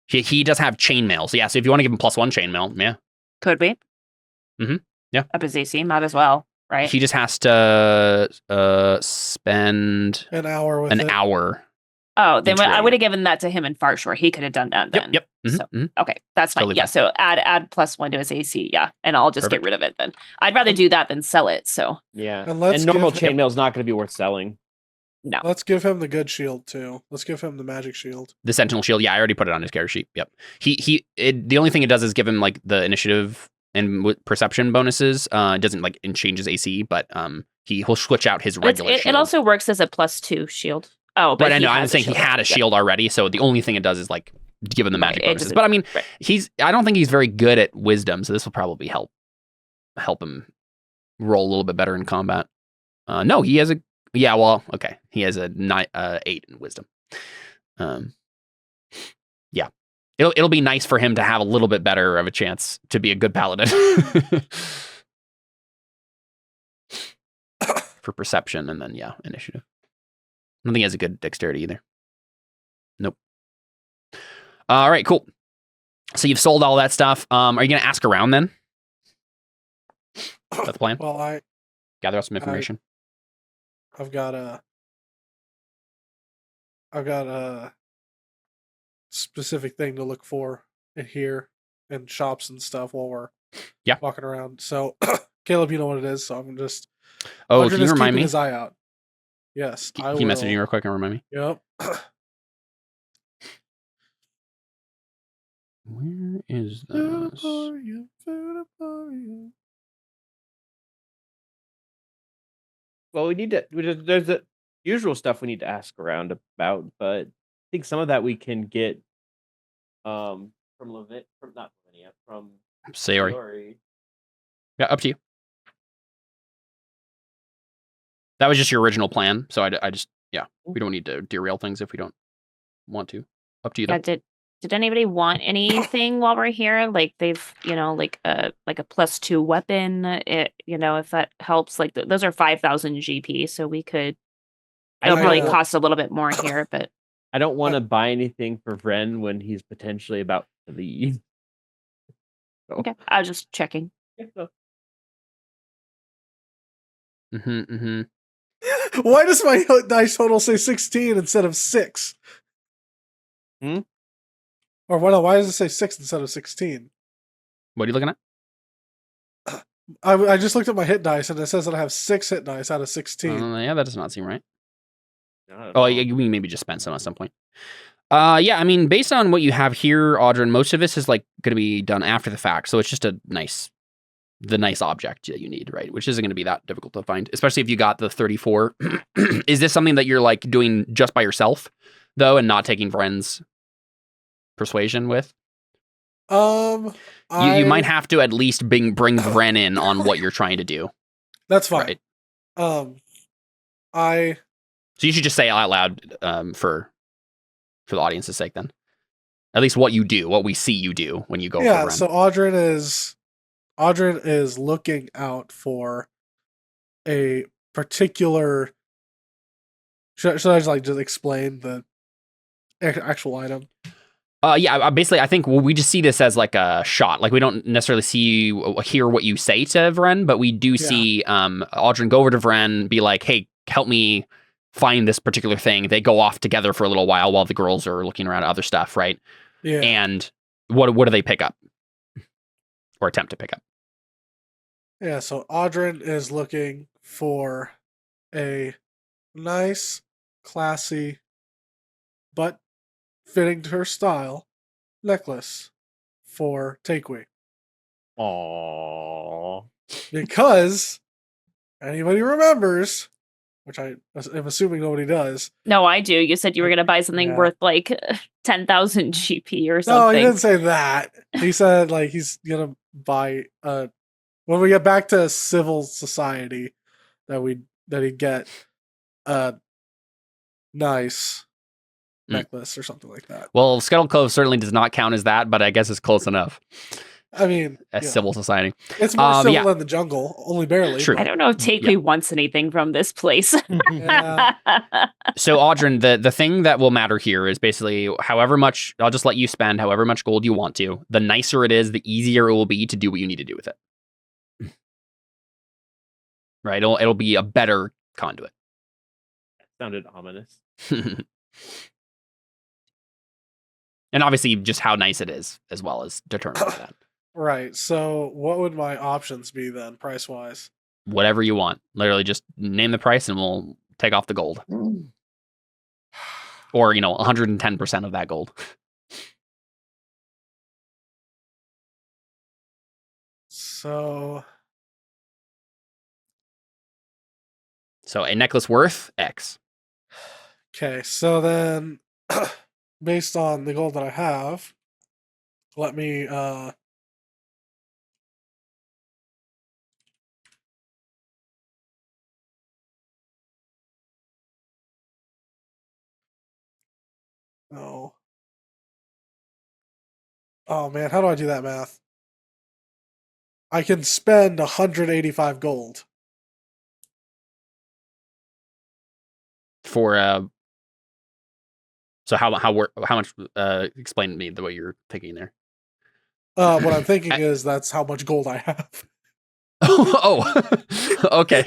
He does have chainmail, so yeah. So if you want to give him +1 chainmail, yeah, could we? Mm-hmm. Yeah, up his AC, might as well, right? He just has to spend an hour with an hour. Oh, then I would have given that to him in Farshore. He could have done that then. Yep. Mm-hmm. So, okay, that's fine. Totally yeah. fine. So add +1 to his AC. Yeah, and I'll just get rid of it then. I'd rather do that than sell it. So yeah, and normal chainmail is not going to be worth selling. No. Let's give him the good shield too. Let's give him the magic shield. The Sentinel shield. Yeah, I already put it on his character sheet. Yep. The only thing it does is give him like the initiative and perception bonuses. It doesn't like change his AC, but he'll switch out his regular shield. It also works as a +2 shield. Oh, but right, I know. I'm saying he had a shield already, so the only thing it does is like give him the magic bonuses. But I mean, I don't think he's very good at wisdom, so this will probably help him roll a little bit better in combat. No, he has he has a 8 in wisdom. Yeah, it'll be nice for him to have a little bit better of a chance to be a good paladin for perception, and then initiative. I don't think he has a good dexterity either. Nope. All right, cool. So you've sold all that stuff. Are you going to ask around then? Is that the plan? Well, I gather out some information. I've got a specific thing to look for in here in shops and stuff while we're walking around. So, Caleb, you know what it is. So I'm just. Oh, can you remind me? His eye out. Yes, I will. Can you message me real quick and remind me? Yep. Where is this? Well, we need to. usual stuff we need to ask around about, but I think some of that we can get from not Lavinia, from Sayori. Yeah, up to you. That was just your original plan, so I just we don't need to derail things if we don't want to. Up to you. Yeah, did anybody want anything while we're here? Like they've, like a +2 weapon. If that helps. Like those are 5,000 GP, so we could. It'll probably cost a little bit more here, but I don't want to buy anything for Vren when he's potentially about to leave. So. Okay, I was just checking. Why does my dice total say 16 instead of 6? Or why does it say 6 instead of 16? What are you looking at? I just looked at my hit dice and it says that I have 6 hit dice out of 16. Yeah, that does not seem right. We maybe just spent some at some point. Yeah, I mean, based on what you have here, Audrin, most of this is like going to be done after the fact, so it's just the nice object that you need, right? Which isn't going to be that difficult to find, especially if you got the 34. Is this something that you're like doing just by yourself, though, and not taking friends' persuasion with? You might have to at least bring Vren in on what you're trying to do. That's fine. Right. So you should just say it out loud for the audience's sake, then. At least what you do, what we see you do when you go. Yeah. For Vren. So Audrin is looking out for a particular. Should I just explain the actual item? Yeah, basically, I think we just see this as like a shot. Like, we don't necessarily hear what you say to Vren, but we do see Audrin go over to Vren, be like, hey, help me find this particular thing. They go off together for a little while the girls are looking around at other stuff, right? Yeah. And what do they pick up? Or attempt to pick up? Yeah, so Audrin is looking for a nice, classy, but fitting to her style necklace for Takeway. Aww. Because anybody remembers, which I'm assuming nobody does. No, I do. You said you were going to buy something worth like 10,000 GP or something. No, he didn't say that. He said like he's going to buy when we get back to civil society that he'd get a nice necklace or something like that. Well, Scuttle Cove certainly does not count as that, but I guess it's close enough. I mean, as civil society. It's more civil than the jungle, only barely. True. I don't know if Takeway wants anything from this place. So, Audrin, the thing that will matter here is basically however much, I'll just let you spend however much gold you want to. The nicer it is, the easier it will be to do what you need to do with it. Right? It'll be a better conduit. That sounded ominous. And obviously, just how nice it is, as well as determine that. Right. So, what would my options be then, price wise? Whatever you want. Literally, just name the price, and we'll take off the gold. Or 110% of that gold. So a necklace worth X. Okay. So then, based on the gold that I have, let me Oh man, how do I do that math? I can spend 185 gold. For so how much explain to me the way you're thinking there. What I'm thinking is that's how much gold I have. Okay.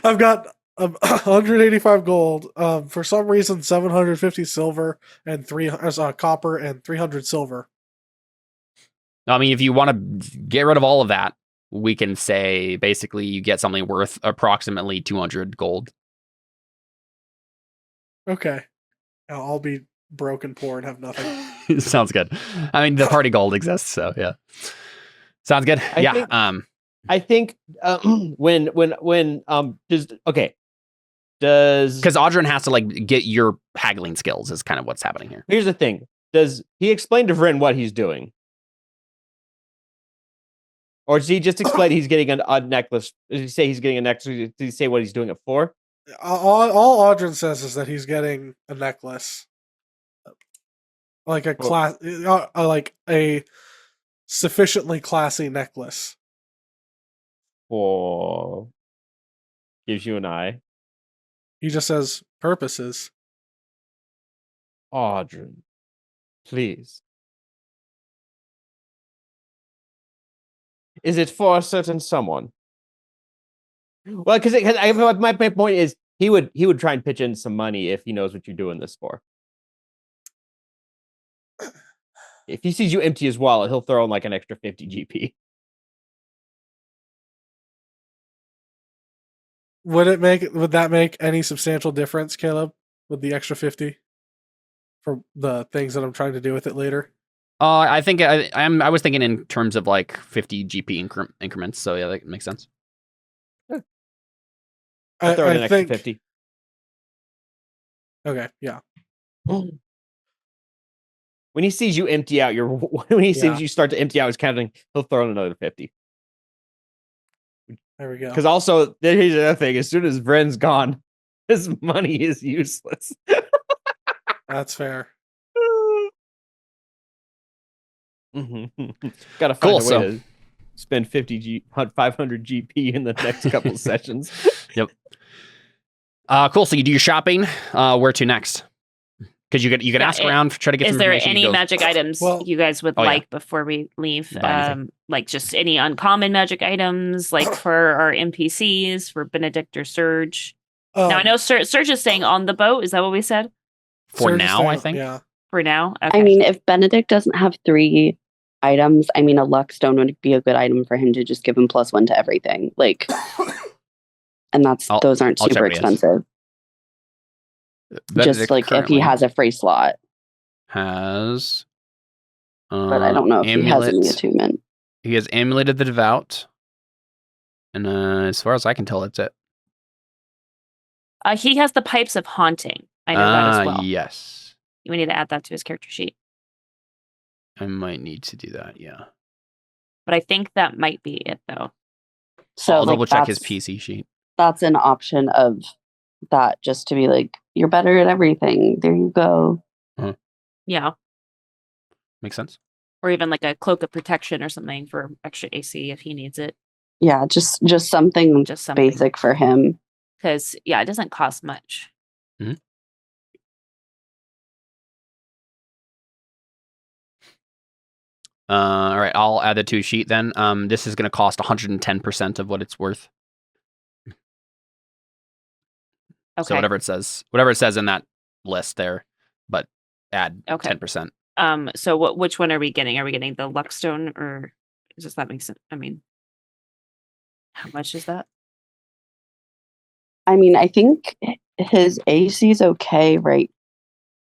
I've got 185 gold. For some reason, 750 silver and 300 copper and 300 silver. I mean, if you want to get rid of all of that, we can say basically you get something worth approximately 200 gold. Okay. I'll be broke and poor and have nothing. Sounds good. I mean, the party gold exists, so yeah. Sounds good. I think when just okay. Because Audrin has to like get your haggling skills is kind of what's happening here. Here's the thing. Does he explain to Vryn what he's doing? Or does he just explain he's getting a necklace? Does he say he's getting a necklace? Did he say what he's doing it for? All Audrin says is that he's getting a necklace. Like a class, like a sufficiently classy necklace. For gives you an eye. He just says purposes. Audrin, please. Is it for a certain someone? Well, because my point is he would try and pitch in some money if he knows what you're doing this for. If he sees you empty his wallet, he'll throw in like an extra 50 GP. Would that make any substantial difference, Caleb, with the extra 50 for the things that I'm trying to do with it later? I think I was thinking in terms of like 50 GP increments. So yeah, that makes sense. Yeah. I'll throw in an extra 50. Okay, yeah. When he sees you empty out sees you start to empty out his counting, he'll throw in another 50. There we go. Because also, here's another thing: as soon as Vryn's gone, his money is useless. That's fair. Gotta find a way to spend 500 GP in the next couple sessions. Yep. Cool. So you do your shopping. Where to next? Because you could ask around, try to get. Is some there information. any magic items you guys would like before we leave? Like just any uncommon magic items, like for our NPCs, for Benedict or Surge. Now I know Surge is staying on the boat. Is that what we said? For now, I think. Yeah. For now. Okay. I mean, if Benedict doesn't have 3 items, I mean, a luck stone would be a good item for him to just give him +1 to everything. Like, and those aren't super expensive. Just like if he has a free slot. But I don't know if he has any attunement. He has Amulet of the Devout. And as far as I can tell, that's it. He has the Pipes of Haunting. I know that as well. Yes. We need to add that to his character sheet. I might need to do that, yeah. But I think that might be it, though. So I'll double check his PC sheet. That's an option of that, just to be like, you're better at everything. There you go. Uh-huh. Yeah. Makes sense. Or even like a Cloak of Protection or something for extra AC if he needs it. Yeah, just something basic for him. Because, yeah, it doesn't cost much. Mm-hmm. All right, I'll add it to a sheet then. This is going to cost 110% of what it's worth. Okay. So whatever it says in that list there, but add 10%. So which one are we getting? Are we getting the Luckstone, or does that make sense? I mean, how much is that? I mean, I think his AC is okay, right?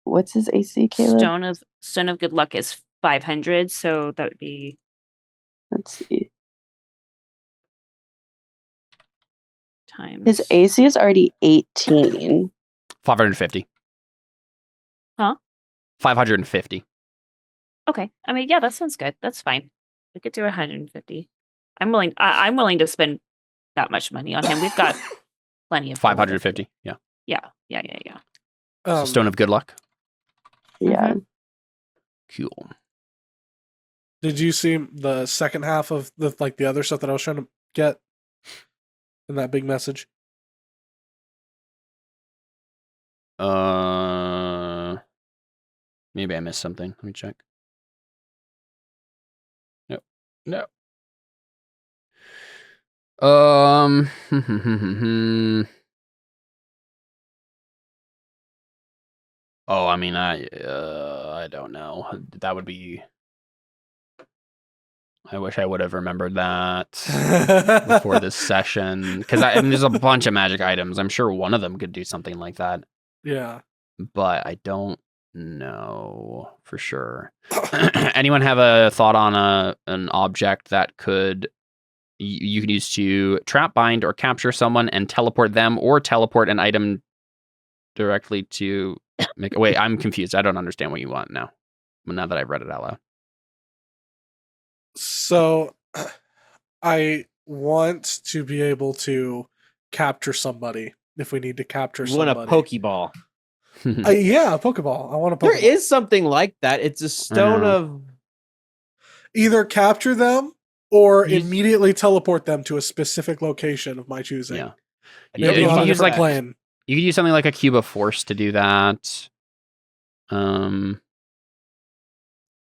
What's his AC, Caleb? Stone of Good Luck is 500, so that would be. Let's see. Times. His AC is already 18. 550. Huh? 550. Okay. I mean, yeah, that sounds good. That's fine. We could do 150. I'm willing to spend that much money on him. We've got plenty of 550. Yeah. Yeah. Stone of Good Luck. Yeah. Cool. Did you see the second half of the other stuff that I was trying to get in that big message? Maybe I missed something. Let me check. No. Oh, I mean, I don't know. That would be. I wish I would have remembered that before this session, because I mean, there's a bunch of magic items. I'm sure one of them could do something like that. Yeah, but I don't know for sure. Anyone have a thought on an object that you can use to trap, bind, or capture someone and teleport them, or teleport an item directly to make. Wait, I'm confused. I don't understand what you want now. Now that I've read it out loud. So, I want to be able to capture somebody if we need to capture You want somebody. a Pokeball. Yeah, a Pokeball. I want a Pokeball. There is something like that. It's a stone of... Either capture them or You- immediately teleport them to a specific location of my choosing. Yeah. Maybe You on a could use different like plane. you could use something like a cube of force to do that.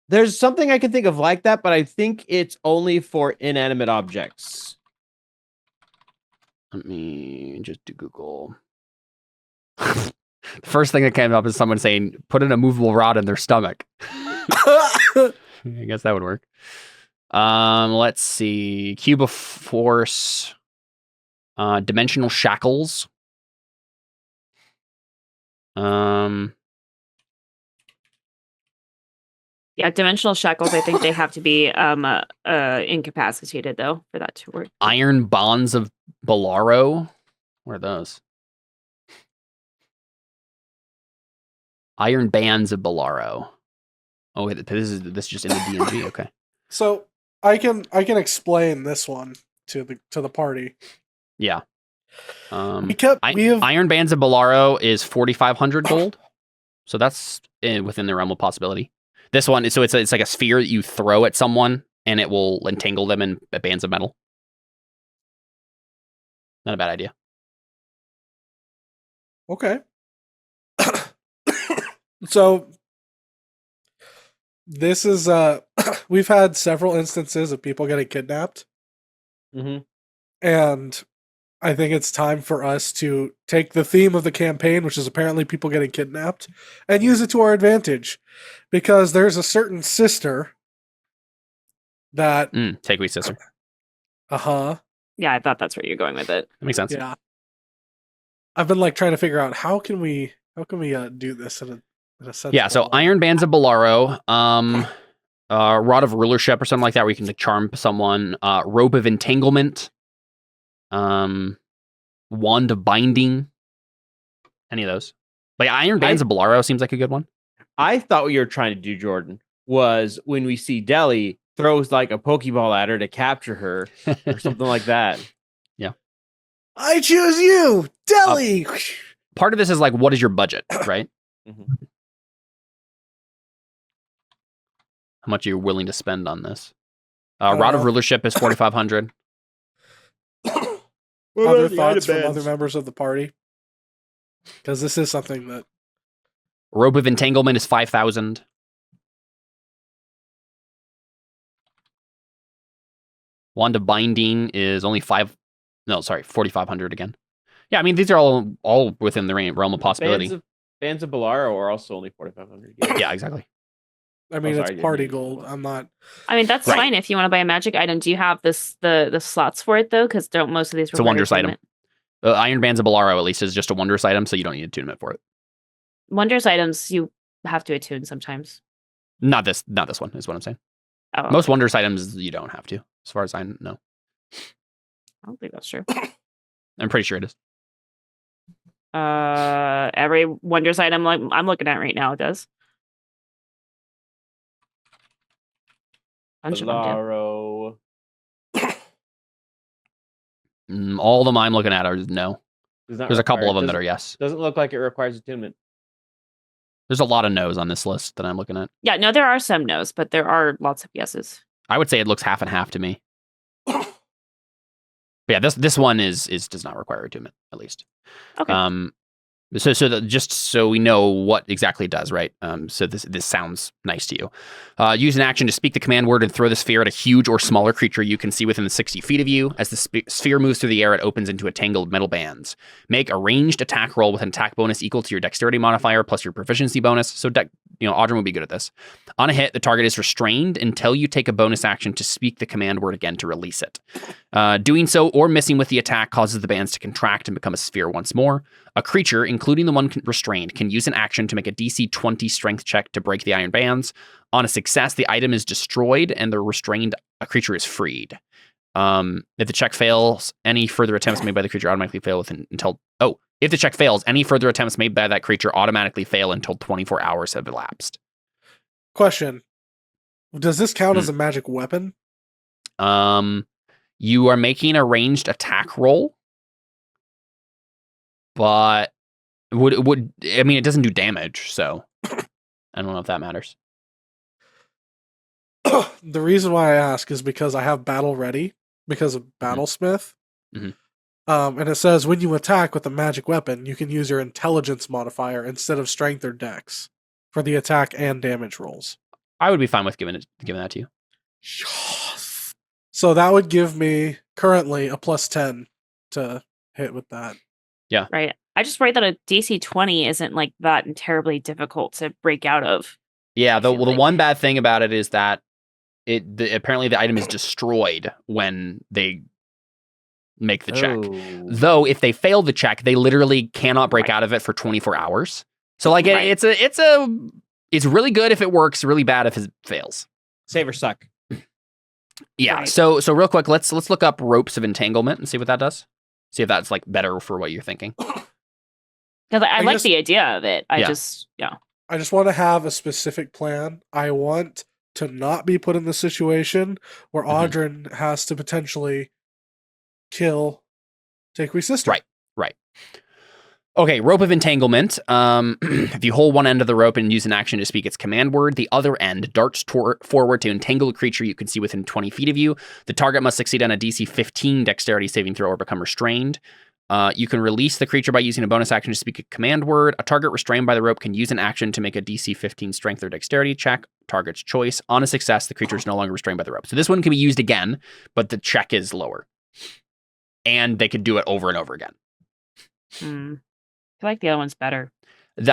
There's something I can think of like that, but I think it's only for inanimate objects. Let me just do Google. The first thing that came up is someone saying, put an immovable rod in their stomach. I guess that would work. Let's see. Cube of force. Dimensional shackles. Yeah, dimensional shackles. I think they have to be incapacitated though for that to work. Iron bonds of Bolaro. Where are those? Iron bands of Bolaro. Oh, wait, this is just in the DMG. Okay. So I can explain this one to the party. Yeah. We have Iron bands of Bolaro is 4,500 gold. So that's within the realm of possibility. This one, so it's like a sphere that you throw at someone and it will entangle them in bands of metal. Not a bad idea. Okay. So this is we've had several instances of people getting kidnapped. Mm-hmm. And I think it's time for us to take the theme of the campaign, which is apparently people getting kidnapped, and use it to our advantage. Because there's a certain sister that... Take sister. Uh-huh. Yeah, I thought that's where you're going with it. That makes sense. Yeah. I've been trying to figure out how can we do this in a sense. Yeah, so Iron Bands of Bolaro, Rod of Rulership or something like that, where you can charm someone, Robe of Entanglement, Wand of Binding, any of those. Like Iron Bands of Bolaro seems like a good one. I thought what you were trying to do, Jordan, was when we see Deli throws like a Pokeball at her to capture her or something like that. Yeah. I choose you, Deli. Part of this is like, what is your budget, right? Mm-hmm. How much are you willing to spend on this? Rod of Rulership is 4,500. Other thoughts from other members of the party? Because this is something that... Robe of Entanglement is 5,000. Wand of Binding is only 4,500 again. Yeah, I mean, these are all within the realm of possibility. Bands of Bolaro are also only 4,500. Yeah, exactly. I mean, it's party gold. I'm not... I mean, that's fine if you want to buy a magic item. Do you have the slots for it, though? Because don't most of these... It's a wondrous item. Iron Bands of Bolaro, at least, is just a wondrous item, so you don't need attunement for it. Wondrous items, you have to attune sometimes. Not this one, is what I'm saying. Oh, Most wondrous items, you don't have to, as far as I know. I don't think that's true. I'm pretty sure it is. Every wondrous item like I'm looking at right now, it does. Bolaro. All of them I'm looking at are no. There's a couple of them that are yes. Doesn't look like it requires attunement. There's a lot of no's on this list that I'm looking at. Yeah, no, there are some no's, but there are lots of yeses. I would say it looks half and half to me. But yeah, this one does not require attunement, at least. Okay. Just so we know what exactly it does, right? So this sounds nice to you. Use an action to speak the command word and throw the sphere at a huge or smaller creature you can see within the 60 feet of you. As the sphere moves through the air, it opens into a tangled metal bands. Make a ranged attack roll with an attack bonus equal to your dexterity modifier plus your proficiency bonus. So, Audrey would be good at this. On a hit, the target is restrained until you take a bonus action to speak the command word again to release it. Doing so or missing with the attack causes the bands to contract and become a sphere once more. A creature, including the one restrained, can use an action to make a DC 20 strength check to break the iron bands. On a success, the item is destroyed and the restrained creature is freed. If the check fails, any further attempts made by the creature automatically fail if the check fails, any further attempts made by that creature automatically fail until 24 hours have elapsed. Question. Does this count as a magic weapon? You are making a ranged attack roll, but it doesn't do damage, so I don't know if that matters. The reason why I ask is because I have battle ready because of Battlesmith. Mhm. And it says when you attack with a magic weapon, you can use your intelligence modifier instead of strength or dex for the attack and damage rolls. I would be fine with giving that to you. Yes. So that would give me currently a +10 to hit with that. Yeah. Right. I just worry that a DC 20 isn't like that terribly difficult to break out of. Yeah, the one bad thing about it is that apparently the item is destroyed when they make the check. Though if they fail the check, they literally cannot break out of it for 24 hours. So like it's really good if it works, really bad if it fails. Save or suck. Yeah. Right. So real quick, let's look up ropes of entanglement and see what that does. See if that's like better for what you're thinking. Because I like the idea of it. I just want to have a specific plan. I want to not be put in the situation where Audrin has to potentially kill Takewee's sister. Right. Okay, rope of entanglement. If you hold one end of the rope and use an action to speak its command word, the other end darts forward to entangle a creature you can see within 20 feet of you. The target must succeed on a DC 15 dexterity saving throw or become restrained. You can release the creature by using a bonus action to speak a command word. A target restrained by the rope can use an action to make a DC 15 strength or dexterity check, target's choice. On a success, the creature is no longer restrained by the rope. So this one can be used again, but the check is lower. And they could do it over and over again. I feel like the other one's better.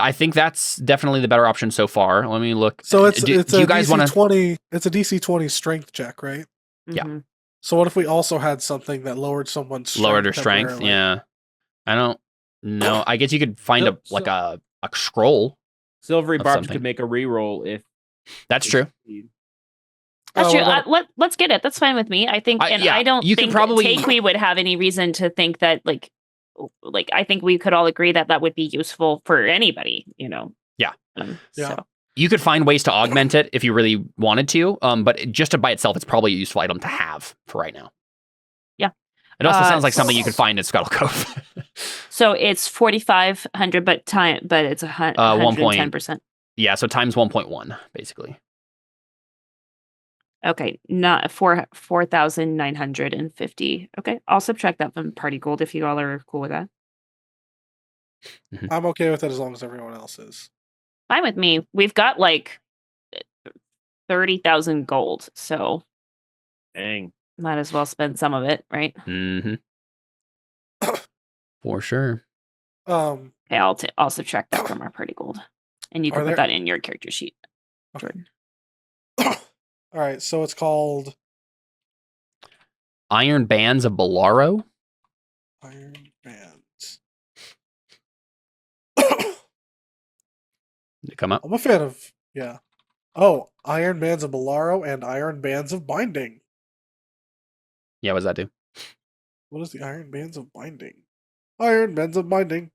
I think that's definitely the better option so far. Let me look. So it's do a you guys DC want to 20. It's a DC 20 strength check, right? Yeah. So what if we also had something that lowered someone's strength? Lowered their strength? Yeah. I don't know. I guess you could find a scroll. Silvery of Barbs something. could make a reroll if That's true. That's true. Let's get it. That's fine with me. I think, I don't think Takewee would have any reason to think that like I think we could all agree that would be useful for anybody, you know. Yeah. Yeah. You could find ways to augment it if you really wanted to, but just by itself, it's probably a useful item to have for right now. Yeah. It also sounds like something you could find in Scuttle Cove. So it's 4,500, but it's 110%. Yeah, so times 1.1 basically. Okay, not 4,950. Okay, I'll subtract that from party gold if you all are cool with that. I'm okay with it as long as everyone else is. Fine with me. We've got like 30,000 gold, so dang, might as well spend some of it, right? Mm-hmm. For sure. Okay, I'll subtract that from our party gold, and you can put that in your character sheet, Jordan. All right, so it's called Iron Bands of Bolaro. Iron Bands. Did it come up? I'm a fan of Iron Bands of Bolaro and Iron Bands of Binding. Yeah, what does that do? What is the Iron Bands of Binding? Iron Bands of Binding.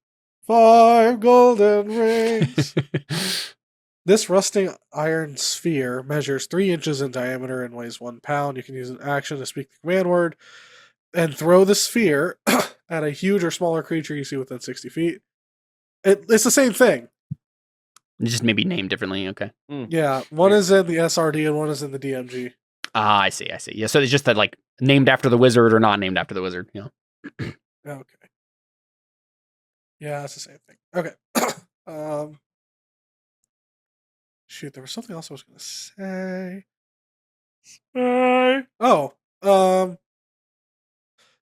5 golden rings. This rusting iron sphere measures 3 inches in diameter and weighs 1 pound. You can use an action to speak the command word and throw the sphere at a huge or smaller creature you see within 60 feet. It's the same thing. Just maybe named differently. Okay. Yeah, one is in the SRD and one is in the DMG. Ah, I see. Yeah, so it's just that like named after the wizard or not named after the wizard. You know. Okay. Yeah, it's the same thing. Okay. Shoot, there was something else I was going to say.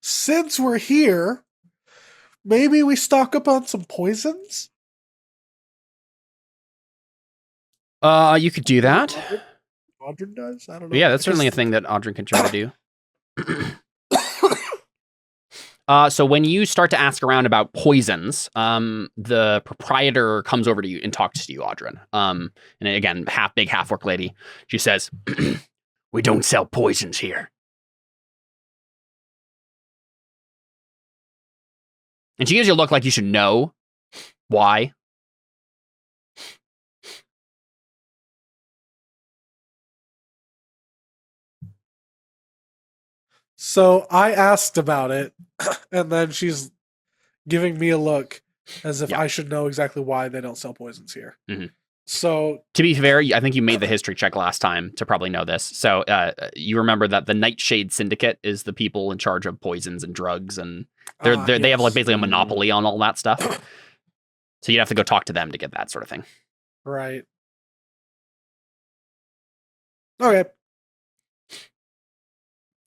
Since we're here, maybe we stock up on some poisons? You could do that. Audrin does? I don't know. Yeah, that's certainly a thing that Audrin can try to do. So when you start to ask around about poisons, the proprietor comes over to you and talks to you, Audrin. And again, half orc lady. She says, "We don't sell poisons here." And she gives you a look like you should know why. So I asked about it, and then she's giving me a look as if I should know exactly why they don't sell poisons here. Mm-hmm. So, to be fair, I think you made the history check last time to probably know this. So you remember that the Nightshade Syndicate is the people in charge of poisons and drugs, and they have like basically a monopoly on all that stuff. So you'd have to go talk to them to get that sort of thing. Right. Okay.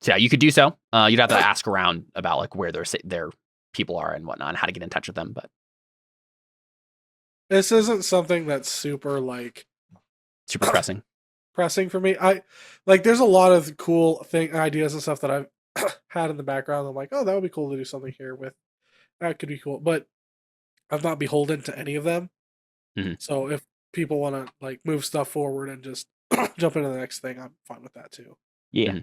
So yeah, you could do so. You'd have to ask around about like where their people are and whatnot, and how to get in touch with them. But this isn't something that's super super pressing for me. There's a lot of cool ideas and stuff that I've had in the background. I'm like, oh, that would be cool to do something here with. That could be cool, but I'm not beholden to any of them. Mm-hmm. So if people want to move stuff forward and just jump into the next thing, I'm fine with that too. Yeah. Mm-hmm.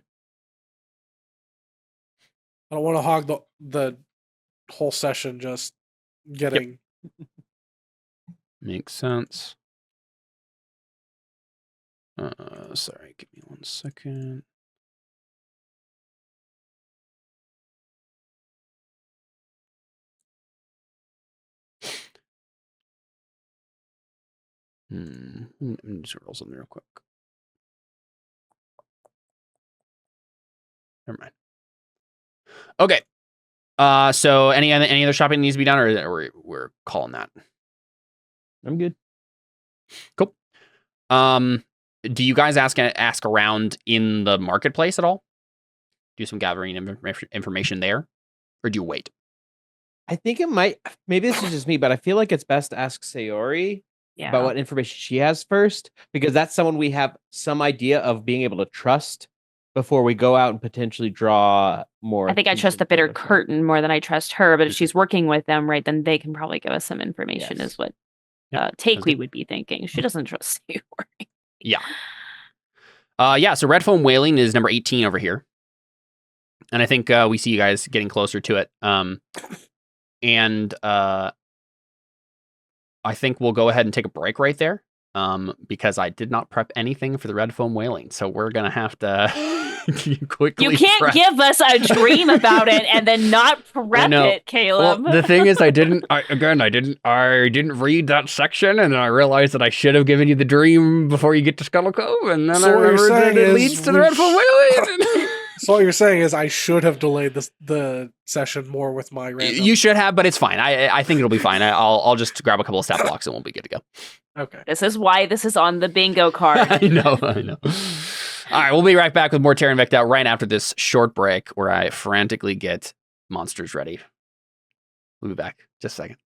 I don't want to hog the whole session just getting. Yep. Makes sense. Sorry, give me 1 second. Let me just roll something real quick. Never mind. Okay. So any other shopping needs to be done, or we're calling that? I'm good. Cool. Do you guys ask around in the marketplace at all? Do some gathering information there, or do you wait? I think it might. Maybe this is just me, but I feel like it's best to ask Sayori about what information she has first, because that's someone we have some idea of being able to trust before we go out and potentially draw more. I think I trust the Bitter Curtain more than I trust her, but if she's working with them, right, then they can probably give us some information, is what we would be thinking. She doesn't trust you. Yeah. So Red Foam Whaling is number 18 over here. And I think we see you guys getting closer to it. And I think we'll go ahead and take a break right there. Because I did not prep anything for the Red Foam Whaling. So we're going to have to quickly You can't give us a dream about it and then not prep it, Caleb. Well, the thing is, I didn't read that section, and I realized that I should have given you the dream before you get to Scuttle Cove, and then I remembered that it leads to the Red Foam Whaling. So what you're saying is I should have delayed the session more with my random. You should have, but it's fine. I think it'll be fine. I'll just grab a couple of stat blocks and we'll be good to go. Okay. This is why this is on the bingo card. I know. All right, we'll be right back with more Terra Invicta right after this short break where I frantically get monsters ready. We'll be back. Just a second.